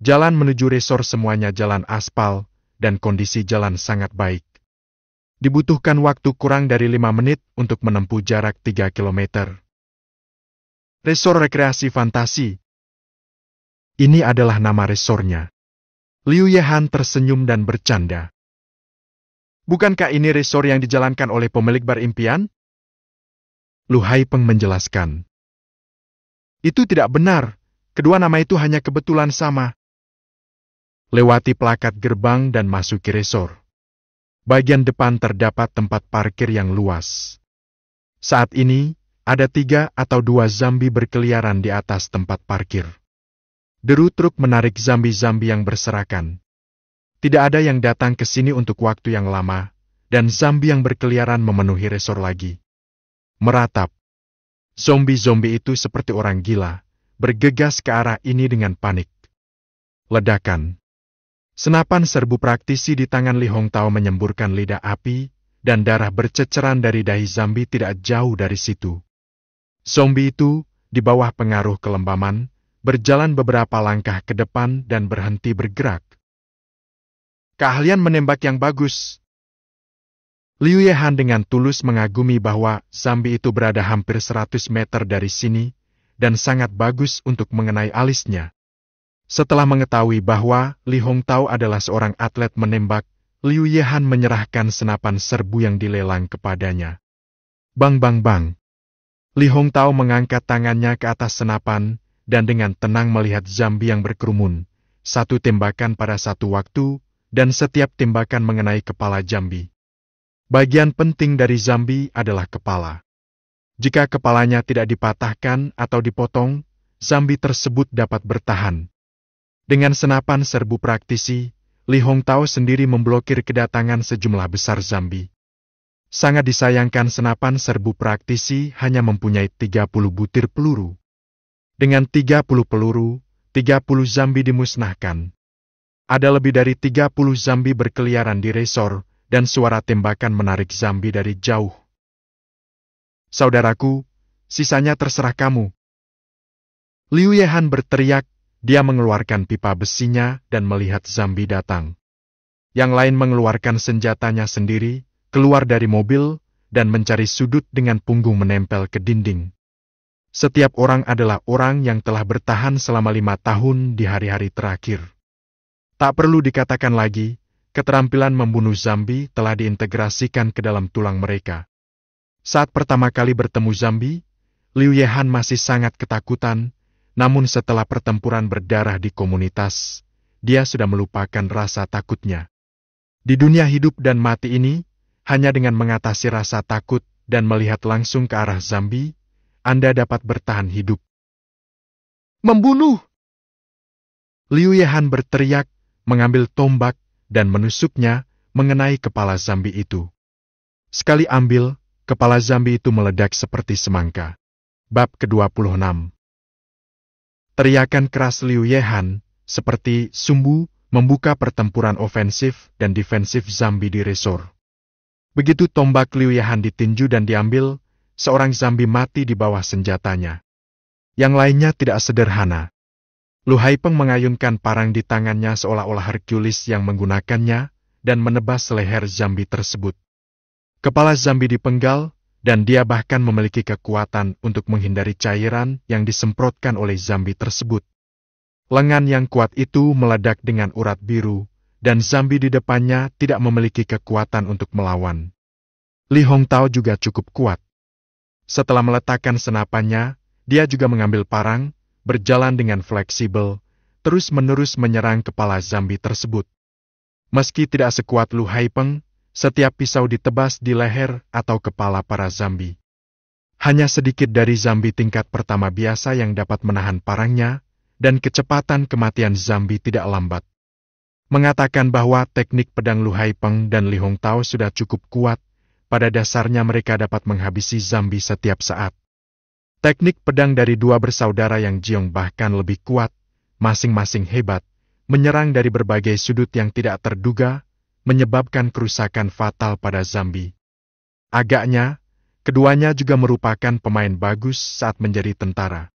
Jalan menuju resor semuanya jalan aspal, dan kondisi jalan sangat baik. Dibutuhkan waktu kurang dari 5 menit untuk menempuh jarak 3 kilometer. Resor rekreasi fantasi. Ini adalah nama resornya. Liu Yehan tersenyum dan bercanda. Bukankah ini resor yang dijalankan oleh pemilik bar impian? Lu Haipeng menjelaskan. Itu tidak benar. Kedua nama itu hanya kebetulan sama. Lewati plakat gerbang dan masuki resor. Bagian depan terdapat tempat parkir yang luas. Saat ini, ada 3 atau 2 zombie berkeliaran di atas tempat parkir. Deru truk menarik zombie-zombie yang berserakan. Tidak ada yang datang ke sini untuk waktu yang lama, dan zombie yang berkeliaran memenuhi resor lagi. Meratap. Zombie-zombie itu seperti orang gila, bergegas ke arah ini dengan panik. Ledakan. Senapan serbu praktisi di tangan Li Hongtao menyemburkan lidah api, dan darah berceceran dari dahi zombie tidak jauh dari situ. Zombie itu, di bawah pengaruh kelembaman, berjalan beberapa langkah ke depan dan berhenti bergerak. Keahlian menembak yang bagus. Liu Yehan dengan tulus mengagumi bahwa zombie itu berada hampir 100 meter dari sini, dan sangat bagus untuk mengenai alisnya. Setelah mengetahui bahwa Li Hongtao adalah seorang atlet menembak, Liu Yehan menyerahkan senapan serbu yang dilelang kepadanya. Bang bang bang. Li Hongtao mengangkat tangannya ke atas senapan, dan dengan tenang melihat zombie yang berkerumun, satu tembakan pada satu waktu, dan setiap tembakan mengenai kepala zombie. Bagian penting dari zombie adalah kepala. Jika kepalanya tidak dipatahkan atau dipotong, zombie tersebut dapat bertahan. Dengan senapan serbu praktisi, Li Hongtao sendiri memblokir kedatangan sejumlah besar zombie. Sangat disayangkan senapan serbu praktisi hanya mempunyai 30 butir peluru. Dengan 30 peluru, 30 zombie dimusnahkan. Ada lebih dari 30 zombie berkeliaran di resor, dan suara tembakan menarik zombie dari jauh. Saudaraku, sisanya terserah kamu. Liu Yehan berteriak, dia mengeluarkan pipa besinya dan melihat zombie datang. Yang lain mengeluarkan senjatanya sendiri, keluar dari mobil, dan mencari sudut dengan punggung menempel ke dinding. Setiap orang adalah orang yang telah bertahan selama 5 tahun di hari-hari terakhir. Tak perlu dikatakan lagi, keterampilan membunuh zombie telah diintegrasikan ke dalam tulang mereka. Saat pertama kali bertemu zombie, Liu Yehan masih sangat ketakutan, namun setelah pertempuran berdarah di komunitas, dia sudah melupakan rasa takutnya. Di dunia hidup dan mati ini, hanya dengan mengatasi rasa takut dan melihat langsung ke arah zombie, Anda dapat bertahan hidup. Membunuh! Liu Yehan berteriak, mengambil tombak, dan menusuknya, mengenai kepala zombie itu. Sekali ambil, kepala zombie itu meledak seperti semangka. Bab ke-26. Teriakan keras Liu Yehan, seperti sumbu, membuka pertempuran ofensif dan defensif zombie di resor. Begitu tombak Liu Yehan ditinju dan diambil, seorang zombie mati di bawah senjatanya. Yang lainnya tidak sederhana. Lu Haipeng mengayunkan parang di tangannya seolah-olah Hercules yang menggunakannya, dan menebas leher zombie tersebut. Kepala zombie dipenggal, dan dia bahkan memiliki kekuatan untuk menghindari cairan yang disemprotkan oleh zombie tersebut. Lengan yang kuat itu meledak dengan urat biru, dan zombie di depannya tidak memiliki kekuatan untuk melawan. Li Hongtao juga cukup kuat. Setelah meletakkan senapannya, dia juga mengambil parang, berjalan dengan fleksibel, terus-menerus menyerang kepala zombie tersebut. Meski tidak sekuat Lu Haipeng, setiap pisau ditebas di leher atau kepala para zombie. Hanya sedikit dari zombie tingkat pertama biasa yang dapat menahan parangnya, dan kecepatan kematian zombie tidak lambat. Mengatakan bahwa teknik pedang Lu Haipeng dan Li Hongtao sudah cukup kuat, pada dasarnya mereka dapat menghabisi zombie setiap saat. Teknik pedang dari dua bersaudara yang jiong bahkan lebih kuat, masing-masing hebat, menyerang dari berbagai sudut yang tidak terduga, menyebabkan kerusakan fatal pada zombie. Agaknya, keduanya juga merupakan pemain bagus saat menjadi tentara.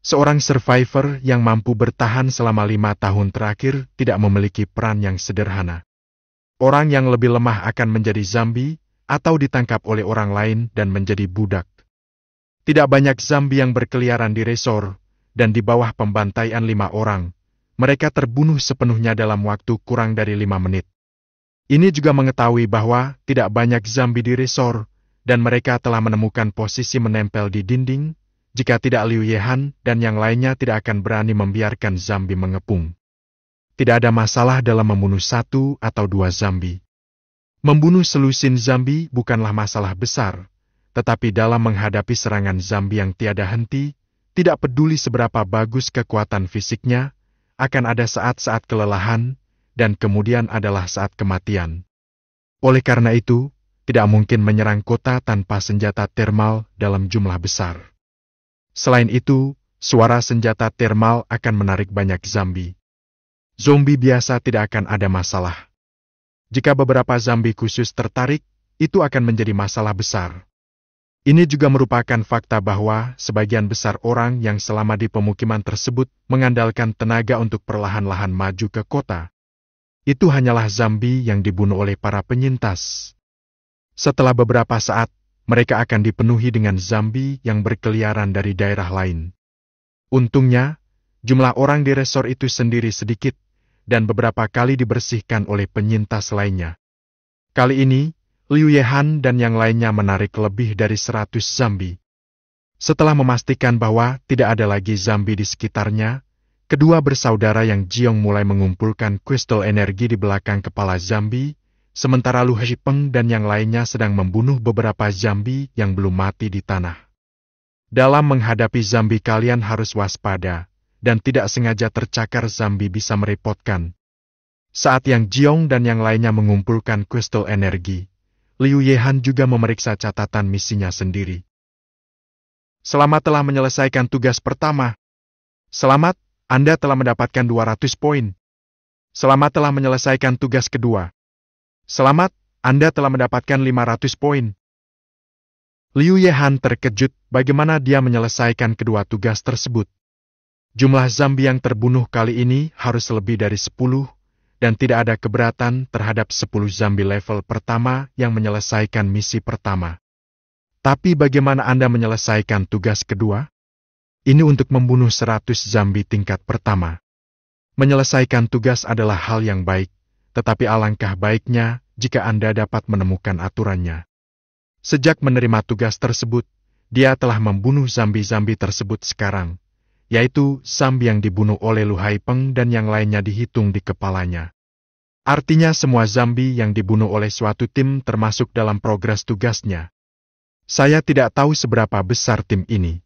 Seorang survivor yang mampu bertahan selama 5 tahun terakhir tidak memiliki peran yang sederhana. Orang yang lebih lemah akan menjadi zombie, atau ditangkap oleh orang lain dan menjadi budak. Tidak banyak zombie yang berkeliaran di resor, dan di bawah pembantaian 5 orang, mereka terbunuh sepenuhnya dalam waktu kurang dari 5 menit. Ini juga mengetahui bahwa tidak banyak zombie di resor, dan mereka telah menemukan posisi menempel di dinding. Jika tidak, Liu Yehan dan yang lainnya tidak akan berani membiarkan zombie mengepung. Tidak ada masalah dalam membunuh 1 atau 2 zombie. Membunuh selusin zombie bukanlah masalah besar, tetapi dalam menghadapi serangan zombie yang tiada henti, tidak peduli seberapa bagus kekuatan fisiknya, akan ada saat-saat kelelahan, dan kemudian adalah saat kematian. Oleh karena itu, tidak mungkin menyerang kota tanpa senjata termal dalam jumlah besar. Selain itu, suara senjata termal akan menarik banyak zombie. Zombie biasa tidak akan ada masalah. Jika beberapa zombie khusus tertarik, itu akan menjadi masalah besar. Ini juga merupakan fakta bahwa sebagian besar orang yang selama di pemukiman tersebut mengandalkan tenaga untuk perlahan-lahan maju ke kota. Itu hanyalah zombie yang dibunuh oleh para penyintas. Setelah beberapa saat, mereka akan dipenuhi dengan zombie yang berkeliaran dari daerah lain. Untungnya, jumlah orang di resor itu sendiri sedikit, dan beberapa kali dibersihkan oleh penyintas lainnya. Kali ini, Liu Yehan dan yang lainnya menarik lebih dari 100 zombie. Setelah memastikan bahwa tidak ada lagi zombie di sekitarnya, kedua bersaudara yang Jiong mulai mengumpulkan kristal energi di belakang kepala zombie, sementara Lu Haipeng dan yang lainnya sedang membunuh beberapa zombie yang belum mati di tanah. Dalam menghadapi zombie kalian harus waspada, dan tidak sengaja tercakar zombie bisa merepotkan. Saat yang Jiong dan yang lainnya mengumpulkan kristal energi, Liu Yehan juga memeriksa catatan misinya sendiri. Selamat telah menyelesaikan tugas pertama. Selamat, Anda telah mendapatkan 200 poin. Selamat telah menyelesaikan tugas kedua. Selamat, Anda telah mendapatkan 500 poin. Liu Yehan terkejut bagaimana dia menyelesaikan kedua tugas tersebut. Jumlah zombie yang terbunuh kali ini harus lebih dari 10, dan tidak ada keberatan terhadap 10 zombie level pertama yang menyelesaikan misi pertama. Tapi bagaimana Anda menyelesaikan tugas kedua? Ini untuk membunuh 100 zombie tingkat pertama. Menyelesaikan tugas adalah hal yang baik, tetapi alangkah baiknya jika Anda dapat menemukan aturannya. Sejak menerima tugas tersebut, dia telah membunuh zombie-zombie tersebut sekarang, yaitu zombie yang dibunuh oleh Lu Haipeng dan yang lainnya dihitung di kepalanya. Artinya semua zombie yang dibunuh oleh suatu tim termasuk dalam progres tugasnya. Saya tidak tahu seberapa besar tim ini.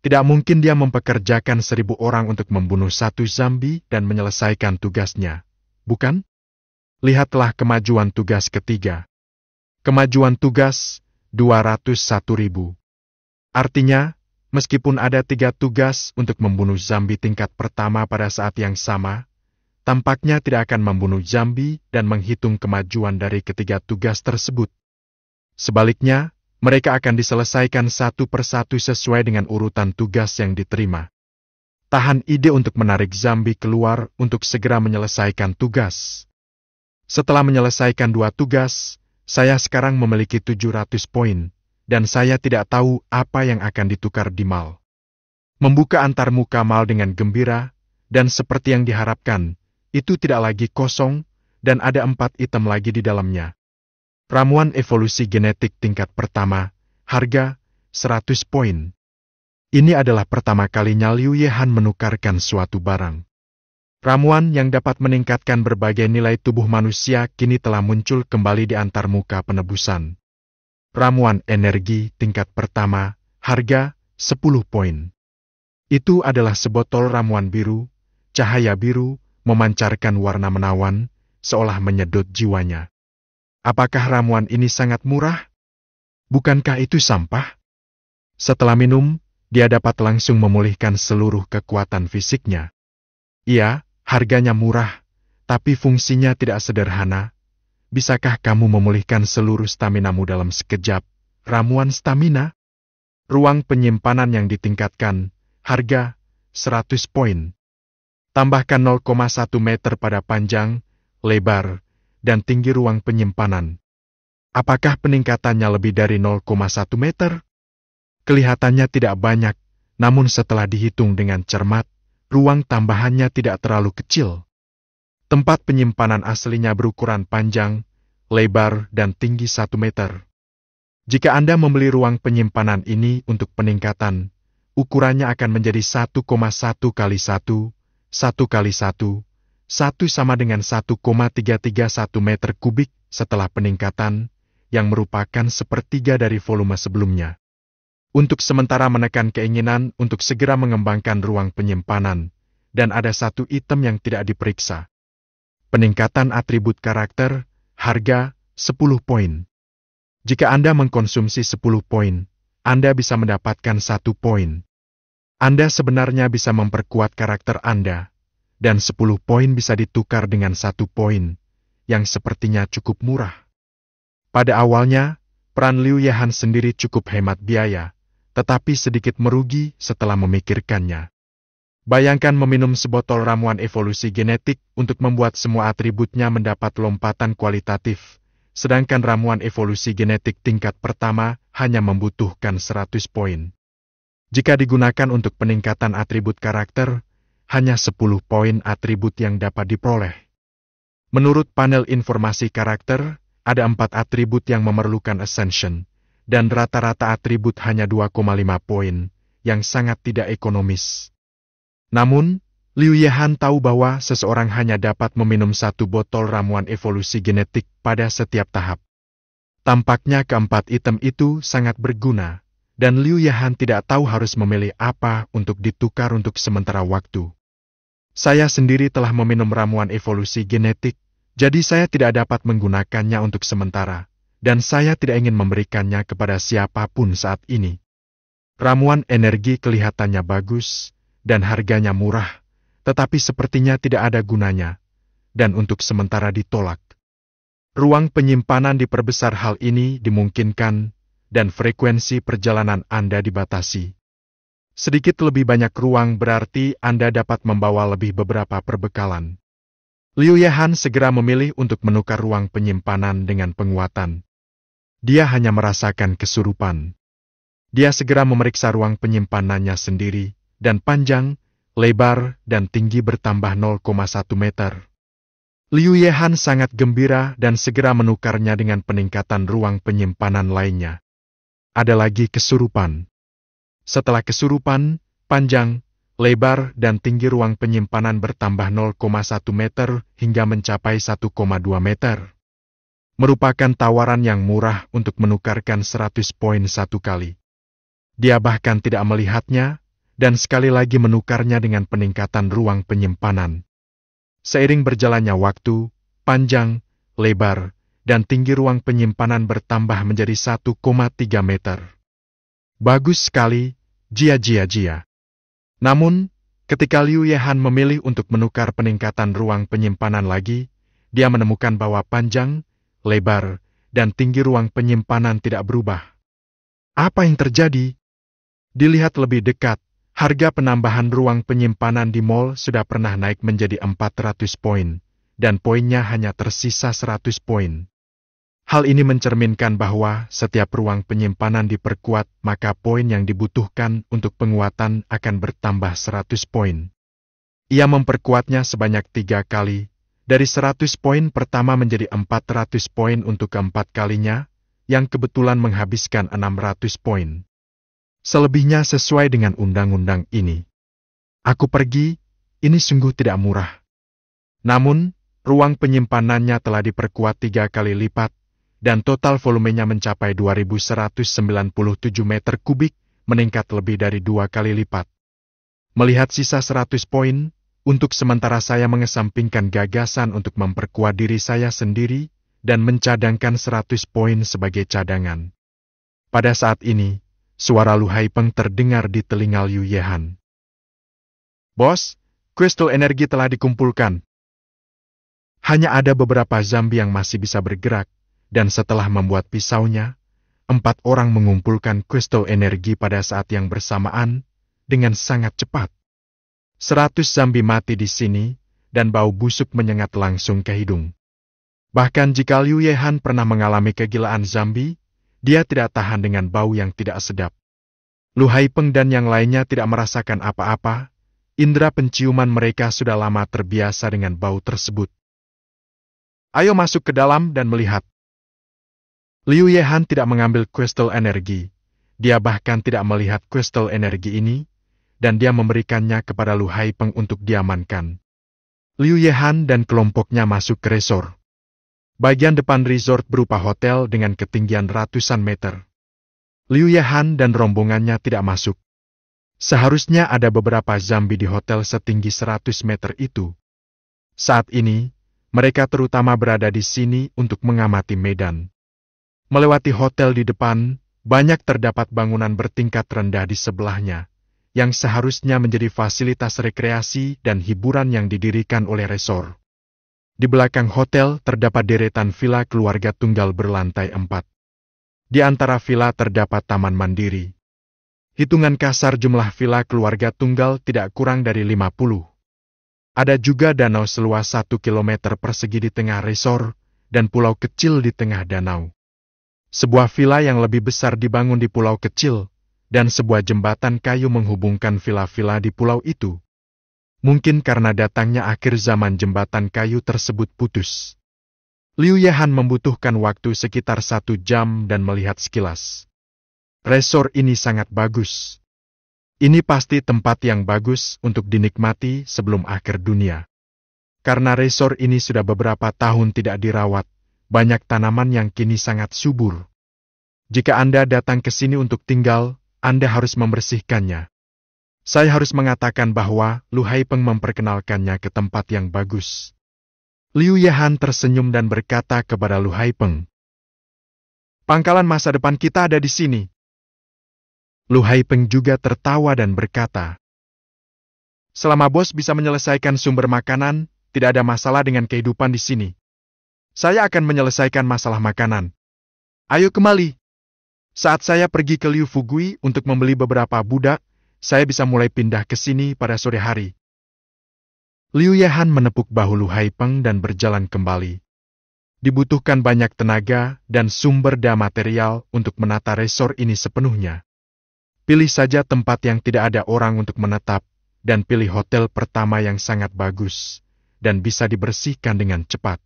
Tidak mungkin dia mempekerjakan 1000 orang untuk membunuh 1 zombie dan menyelesaikan tugasnya, bukan? Lihatlah kemajuan tugas ketiga. Kemajuan tugas 201.000. Artinya, meskipun ada 3 tugas untuk membunuh zombie tingkat pertama pada saat yang sama, tampaknya tidak akan membunuh zombie dan menghitung kemajuan dari ketiga tugas tersebut. Sebaliknya, mereka akan diselesaikan satu persatu sesuai dengan urutan tugas yang diterima. Tahan ide untuk menarik zombie keluar untuk segera menyelesaikan tugas. Setelah menyelesaikan 2 tugas, saya sekarang memiliki 700 poin. Dan saya tidak tahu apa yang akan ditukar di mal. Membuka antarmuka mal dengan gembira, dan seperti yang diharapkan, itu tidak lagi kosong, dan ada 4 item lagi di dalamnya. Ramuan evolusi genetik tingkat pertama, harga 100 poin. Ini adalah pertama kalinya Liu Yehan menukarkan suatu barang. Ramuan yang dapat meningkatkan berbagai nilai tubuh manusia kini telah muncul kembali di antarmuka penebusan. Ramuan energi tingkat pertama, harga 10 poin. Itu adalah sebotol ramuan biru, cahaya biru, memancarkan warna menawan, seolah menyedot jiwanya. Apakah ramuan ini sangat murah? Bukankah itu sampah? Setelah minum, dia dapat langsung memulihkan seluruh kekuatan fisiknya. Iya, harganya murah, tapi fungsinya tidak sederhana. Bisakah kamu memulihkan seluruh staminamu dalam sekejap? Ramuan stamina? Ruang penyimpanan yang ditingkatkan, harga 100 poin. Tambahkan 0,1 meter pada panjang, lebar, dan tinggi ruang penyimpanan. Apakah peningkatannya lebih dari 0,1 meter? Kelihatannya tidak banyak, namun setelah dihitung dengan cermat, ruang tambahannya tidak terlalu kecil. Tempat penyimpanan aslinya berukuran panjang, lebar, dan tinggi 1 meter. Jika Anda membeli ruang penyimpanan ini untuk peningkatan, ukurannya akan menjadi 1,1 kali 1, 1 kali 1, 1 sama dengan 1,331 meter kubik setelah peningkatan, yang merupakan sepertiga dari volume sebelumnya. Untuk sementara menekan keinginan untuk segera mengembangkan ruang penyimpanan, dan ada satu item yang tidak diperiksa. Peningkatan atribut karakter, harga, 10 poin. Jika Anda mengkonsumsi 10 poin, Anda bisa mendapatkan 1 poin. Anda sebenarnya bisa memperkuat karakter Anda, dan 10 poin bisa ditukar dengan 1 poin, yang sepertinya cukup murah. Pada awalnya, peran Liu Yehan sendiri cukup hemat biaya, tetapi sedikit merugi setelah memikirkannya. Bayangkan meminum sebotol ramuan evolusi genetik untuk membuat semua atributnya mendapat lompatan kualitatif, sedangkan ramuan evolusi genetik tingkat pertama hanya membutuhkan 100 poin. Jika digunakan untuk peningkatan atribut karakter, hanya 10 poin atribut yang dapat diperoleh. Menurut panel informasi karakter, ada 4 atribut yang memerlukan ascension, dan rata-rata atribut hanya 2,5 poin, yang sangat tidak ekonomis. Namun, Liu Yehan tahu bahwa seseorang hanya dapat meminum 1 botol ramuan evolusi genetik pada setiap tahap. Tampaknya keempat item itu sangat berguna, dan Liu Yehan tidak tahu harus memilih apa untuk ditukar untuk sementara waktu. Saya sendiri telah meminum ramuan evolusi genetik, jadi saya tidak dapat menggunakannya untuk sementara, dan saya tidak ingin memberikannya kepada siapapun saat ini. Ramuan energi kelihatannya bagus, dan harganya murah, tetapi sepertinya tidak ada gunanya, dan untuk sementara ditolak. Ruang penyimpanan diperbesar, hal ini dimungkinkan, dan frekuensi perjalanan Anda dibatasi. Sedikit lebih banyak ruang berarti Anda dapat membawa lebih beberapa perbekalan. Liu Yehan segera memilih untuk menukar ruang penyimpanan dengan penguatan. Dia hanya merasakan kesurupan. Dia segera memeriksa ruang penyimpanannya sendiri, dan panjang, lebar, dan tinggi bertambah 0,1 meter. Liu Yehan sangat gembira dan segera menukarnya dengan peningkatan ruang penyimpanan lainnya. Ada lagi kesurupan. Setelah kesurupan, panjang, lebar, dan tinggi ruang penyimpanan bertambah 0,1 meter hingga mencapai 1,2 meter. Merupakan tawaran yang murah untuk menukarkan 100 poin satu kali. Dia bahkan tidak melihatnya, dan sekali lagi menukarnya dengan peningkatan ruang penyimpanan. Seiring berjalannya waktu, panjang, lebar, dan tinggi ruang penyimpanan bertambah menjadi 1,3 meter. Bagus sekali, jia. Namun, ketika Liu Yehan memilih untuk menukar peningkatan ruang penyimpanan lagi, dia menemukan bahwa panjang, lebar, dan tinggi ruang penyimpanan tidak berubah. Apa yang terjadi? Dilihat lebih dekat, harga penambahan ruang penyimpanan di mall sudah pernah naik menjadi 400 poin, dan poinnya hanya tersisa 100 poin. Hal ini mencerminkan bahwa setiap ruang penyimpanan diperkuat, maka poin yang dibutuhkan untuk penguatan akan bertambah 100 poin. Ia memperkuatnya sebanyak 3 kali, dari 100 poin pertama menjadi 400 poin untuk keempat kalinya, yang kebetulan menghabiskan 600 poin. Selebihnya sesuai dengan undang-undang ini. Aku pergi, ini sungguh tidak murah. Namun, ruang penyimpanannya telah diperkuat 3 kali lipat, dan total volumenya mencapai 2197 meter kubik, meningkat lebih dari 2 kali lipat. Melihat sisa 100 poin, untuk sementara saya mengesampingkan gagasan untuk memperkuat diri saya sendiri, dan mencadangkan 100 poin sebagai cadangan. Pada saat ini, suara Lu Haipeng terdengar di telinga Liu Yehan. Bos, kristal energi telah dikumpulkan. Hanya ada beberapa zombie yang masih bisa bergerak, dan setelah membuat pisaunya, 4 orang mengumpulkan kristal energi pada saat yang bersamaan, dengan sangat cepat. 100 zombie mati di sini, dan bau busuk menyengat langsung ke hidung. Bahkan jika Liu Yehan pernah mengalami kegilaan zombie, dia tidak tahan dengan bau yang tidak sedap. Lu Haipeng dan yang lainnya tidak merasakan apa-apa, indera penciuman mereka sudah lama terbiasa dengan bau tersebut. Ayo masuk ke dalam dan melihat. Liu Yehan tidak mengambil kristal energi. Dia bahkan tidak melihat kristal energi ini, dan dia memberikannya kepada Lu Haipeng untuk diamankan. Liu Yehan dan kelompoknya masuk ke resort. Bagian depan resort berupa hotel dengan ketinggian ratusan meter. Liu Yehan dan rombongannya tidak masuk. Seharusnya ada beberapa zombie di hotel setinggi 100 meter itu. Saat ini, mereka terutama berada di sini untuk mengamati medan. Melewati hotel di depan, banyak terdapat bangunan bertingkat rendah di sebelahnya, yang seharusnya menjadi fasilitas rekreasi dan hiburan yang didirikan oleh resort. Di belakang hotel terdapat deretan villa keluarga tunggal berlantai 4. Di antara villa terdapat taman mandiri. Hitungan kasar jumlah villa keluarga tunggal tidak kurang dari 50. Ada juga danau seluas 1 km persegi di tengah resort, dan pulau kecil di tengah danau. Sebuah villa yang lebih besar dibangun di pulau kecil, dan sebuah jembatan kayu menghubungkan villa-villa di pulau itu. Mungkin karena datangnya akhir zaman jembatan kayu tersebut putus. Liu Yehan membutuhkan waktu sekitar 1 jam dan melihat sekilas. Resort ini sangat bagus. Ini pasti tempat yang bagus untuk dinikmati sebelum akhir dunia. Karena resort ini sudah beberapa tahun tidak dirawat, banyak tanaman yang kini sangat subur. Jika Anda datang ke sini untuk tinggal, Anda harus membersihkannya. Saya harus mengatakan bahwa Lu Haipeng memperkenalkannya ke tempat yang bagus. Liu Yehan tersenyum dan berkata kepada Lu Haipeng, "Pangkalan masa depan kita ada di sini." Lu Haipeng juga tertawa dan berkata, "Selama bos bisa menyelesaikan sumber makanan, tidak ada masalah dengan kehidupan di sini. Saya akan menyelesaikan masalah makanan. Ayo kembali. Saat saya pergi ke Liu Fugui untuk membeli beberapa budak, saya bisa mulai pindah ke sini pada sore hari." Liu Yehan menepuk bahu Lu Haipeng dan berjalan kembali. Dibutuhkan banyak tenaga dan sumber daya material untuk menata resort ini sepenuhnya. Pilih saja tempat yang tidak ada orang untuk menetap, dan pilih hotel pertama yang sangat bagus, dan bisa dibersihkan dengan cepat.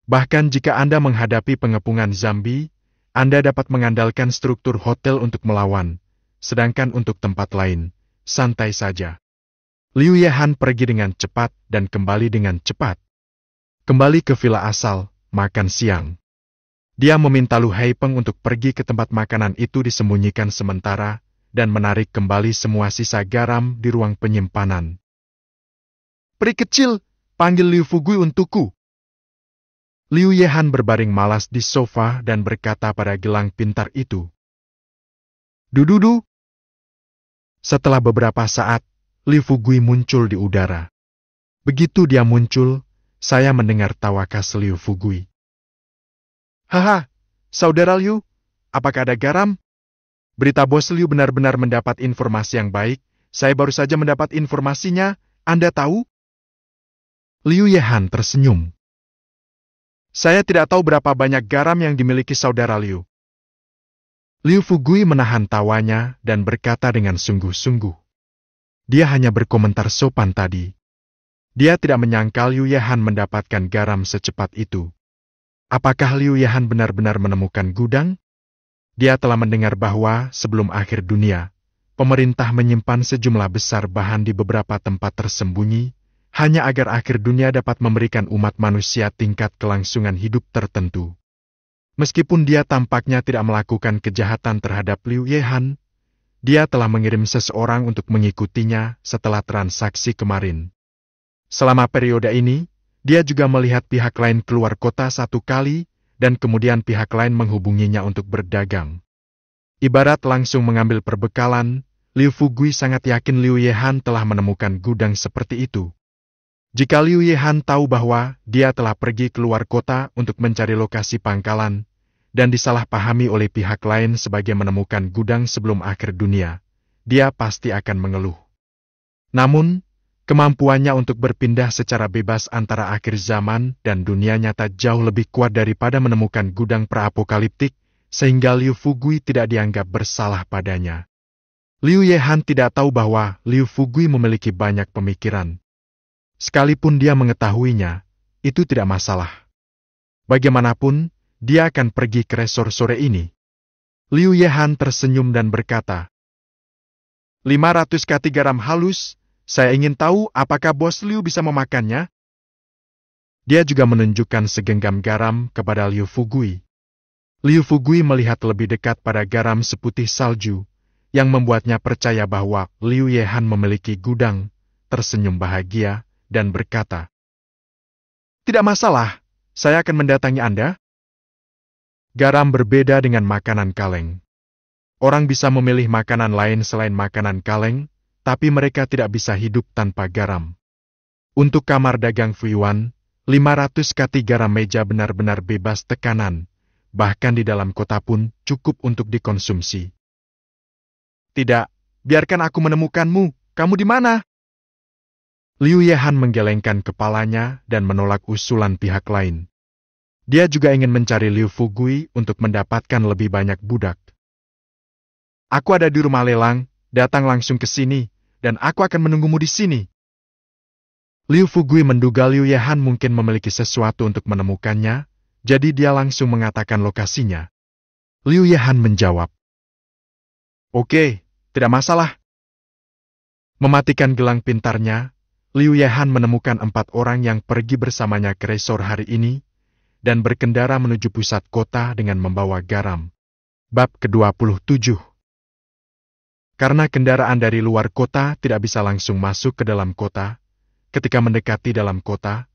Bahkan jika Anda menghadapi pengepungan zombie, Anda dapat mengandalkan struktur hotel untuk melawan, sedangkan untuk tempat lain, santai saja. Liu Yehan pergi dengan cepat dan kembali dengan cepat. Kembali ke villa asal, makan siang. Dia meminta Lu Haipeng untuk pergi ke tempat makanan itu disembunyikan sementara, dan menarik kembali semua sisa garam di ruang penyimpanan. "Peri kecil, panggil Liu Fugui untukku." Liu Yehan berbaring malas di sofa dan berkata pada gelang pintar itu, "Dududu." Setelah beberapa saat, Liu Fugui muncul di udara. Begitu dia muncul, saya mendengar tawa khas Liu Fugui. "Haha, saudara Liu, apakah ada garam? Berita bos Liu benar-benar mendapat informasi yang baik, saya baru saja mendapat informasinya, Anda tahu?" Liu Yehan tersenyum. "Saya tidak tahu berapa banyak garam yang dimiliki saudara Liu." Liu Fugui menahan tawanya dan berkata dengan sungguh-sungguh. Dia hanya berkomentar sopan tadi. Dia tidak menyangka Liu Yehan mendapatkan garam secepat itu. Apakah Liu Yehan benar-benar menemukan gudang? Dia telah mendengar bahwa sebelum akhir dunia, pemerintah menyimpan sejumlah besar bahan di beberapa tempat tersembunyi, hanya agar akhir dunia dapat memberikan umat manusia tingkat kelangsungan hidup tertentu. Meskipun dia tampaknya tidak melakukan kejahatan terhadap Liu Yehan, dia telah mengirim seseorang untuk mengikutinya setelah transaksi kemarin. Selama periode ini, dia juga melihat pihak lain keluar kota 1 kali, dan kemudian pihak lain menghubunginya untuk berdagang. Ibarat langsung mengambil perbekalan, Liu Fugui sangat yakin Liu Yehan telah menemukan gudang seperti itu. Jika Liu Yehan tahu bahwa dia telah pergi keluar kota untuk mencari lokasi pangkalan, dan disalahpahami oleh pihak lain sebagai menemukan gudang sebelum akhir dunia, dia pasti akan mengeluh. Namun, kemampuannya untuk berpindah secara bebas antara akhir zaman dan dunia nyata jauh lebih kuat daripada menemukan gudang pra-apokaliptik, sehingga Liu Fugui tidak dianggap bersalah padanya. Liu Yehan tidak tahu bahwa Liu Fugui memiliki banyak pemikiran. Sekalipun dia mengetahuinya, itu tidak masalah. Bagaimanapun, dia akan pergi ke resor sore ini. Liu Yehan tersenyum dan berkata, 500 kati garam halus, saya ingin tahu apakah bos Liu bisa memakannya? Dia juga menunjukkan segenggam garam kepada Liu Fugui. Liu Fugui melihat lebih dekat pada garam seputih salju, yang membuatnya percaya bahwa Liu Yehan memiliki gudang, tersenyum bahagia, dan berkata, "Tidak masalah, saya akan mendatangi Anda." Garam berbeda dengan makanan kaleng. Orang bisa memilih makanan lain selain makanan kaleng, tapi mereka tidak bisa hidup tanpa garam. Untuk kamar dagang Fuiyuan, 500 kati garam meja benar-benar bebas tekanan, bahkan di dalam kota pun cukup untuk dikonsumsi. "Tidak, biarkan aku menemukanmu, kamu di mana?" Liu Yehan menggelengkan kepalanya dan menolak usulan pihak lain. Dia juga ingin mencari Liu Fugui untuk mendapatkan lebih banyak budak. "Aku ada di rumah lelang, datang langsung ke sini, dan aku akan menunggumu di sini." Liu Fugui menduga Liu Yehan mungkin memiliki sesuatu untuk menemukannya, jadi dia langsung mengatakan lokasinya. Liu Yehan menjawab, "Oke, tidak masalah." Mematikan gelang pintarnya, Liu Yehan menemukan 4 orang yang pergi bersamanya ke resor hari ini, dan berkendara menuju pusat kota dengan membawa garam. Bab ke-27. Karena kendaraan dari luar kota tidak bisa langsung masuk ke dalam kota, ketika mendekati dalam kota,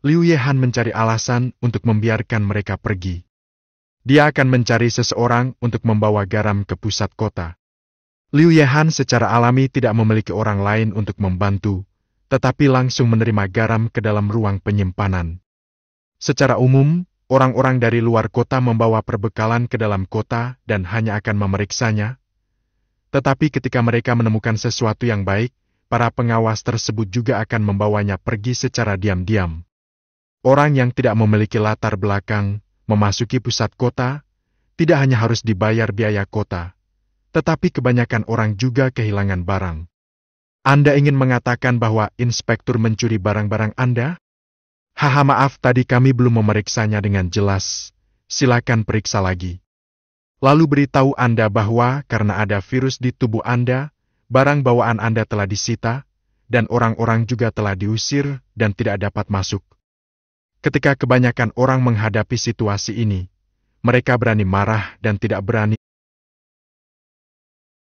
Liu Yehan mencari alasan untuk membiarkan mereka pergi. Dia akan mencari seseorang untuk membawa garam ke pusat kota. Liu Yehan secara alami tidak memiliki orang lain untuk membantu, tetapi langsung menerima garam ke dalam ruang penyimpanan. Secara umum, orang-orang dari luar kota membawa perbekalan ke dalam kota dan hanya akan memeriksanya. Tetapi ketika mereka menemukan sesuatu yang baik, para pengawas tersebut juga akan membawanya pergi secara diam-diam. Orang yang tidak memiliki latar belakang memasuki pusat kota tidak hanya harus dibayar biaya kota, tetapi kebanyakan orang juga kehilangan barang. Anda ingin mengatakan bahwa inspektur mencuri barang-barang Anda? Haha, maaf, tadi kami belum memeriksanya dengan jelas. Silakan periksa lagi. Lalu beritahu Anda bahwa karena ada virus di tubuh Anda, barang bawaan Anda telah disita, dan orang-orang juga telah diusir dan tidak dapat masuk. Ketika kebanyakan orang menghadapi situasi ini, mereka berani marah dan tidak berani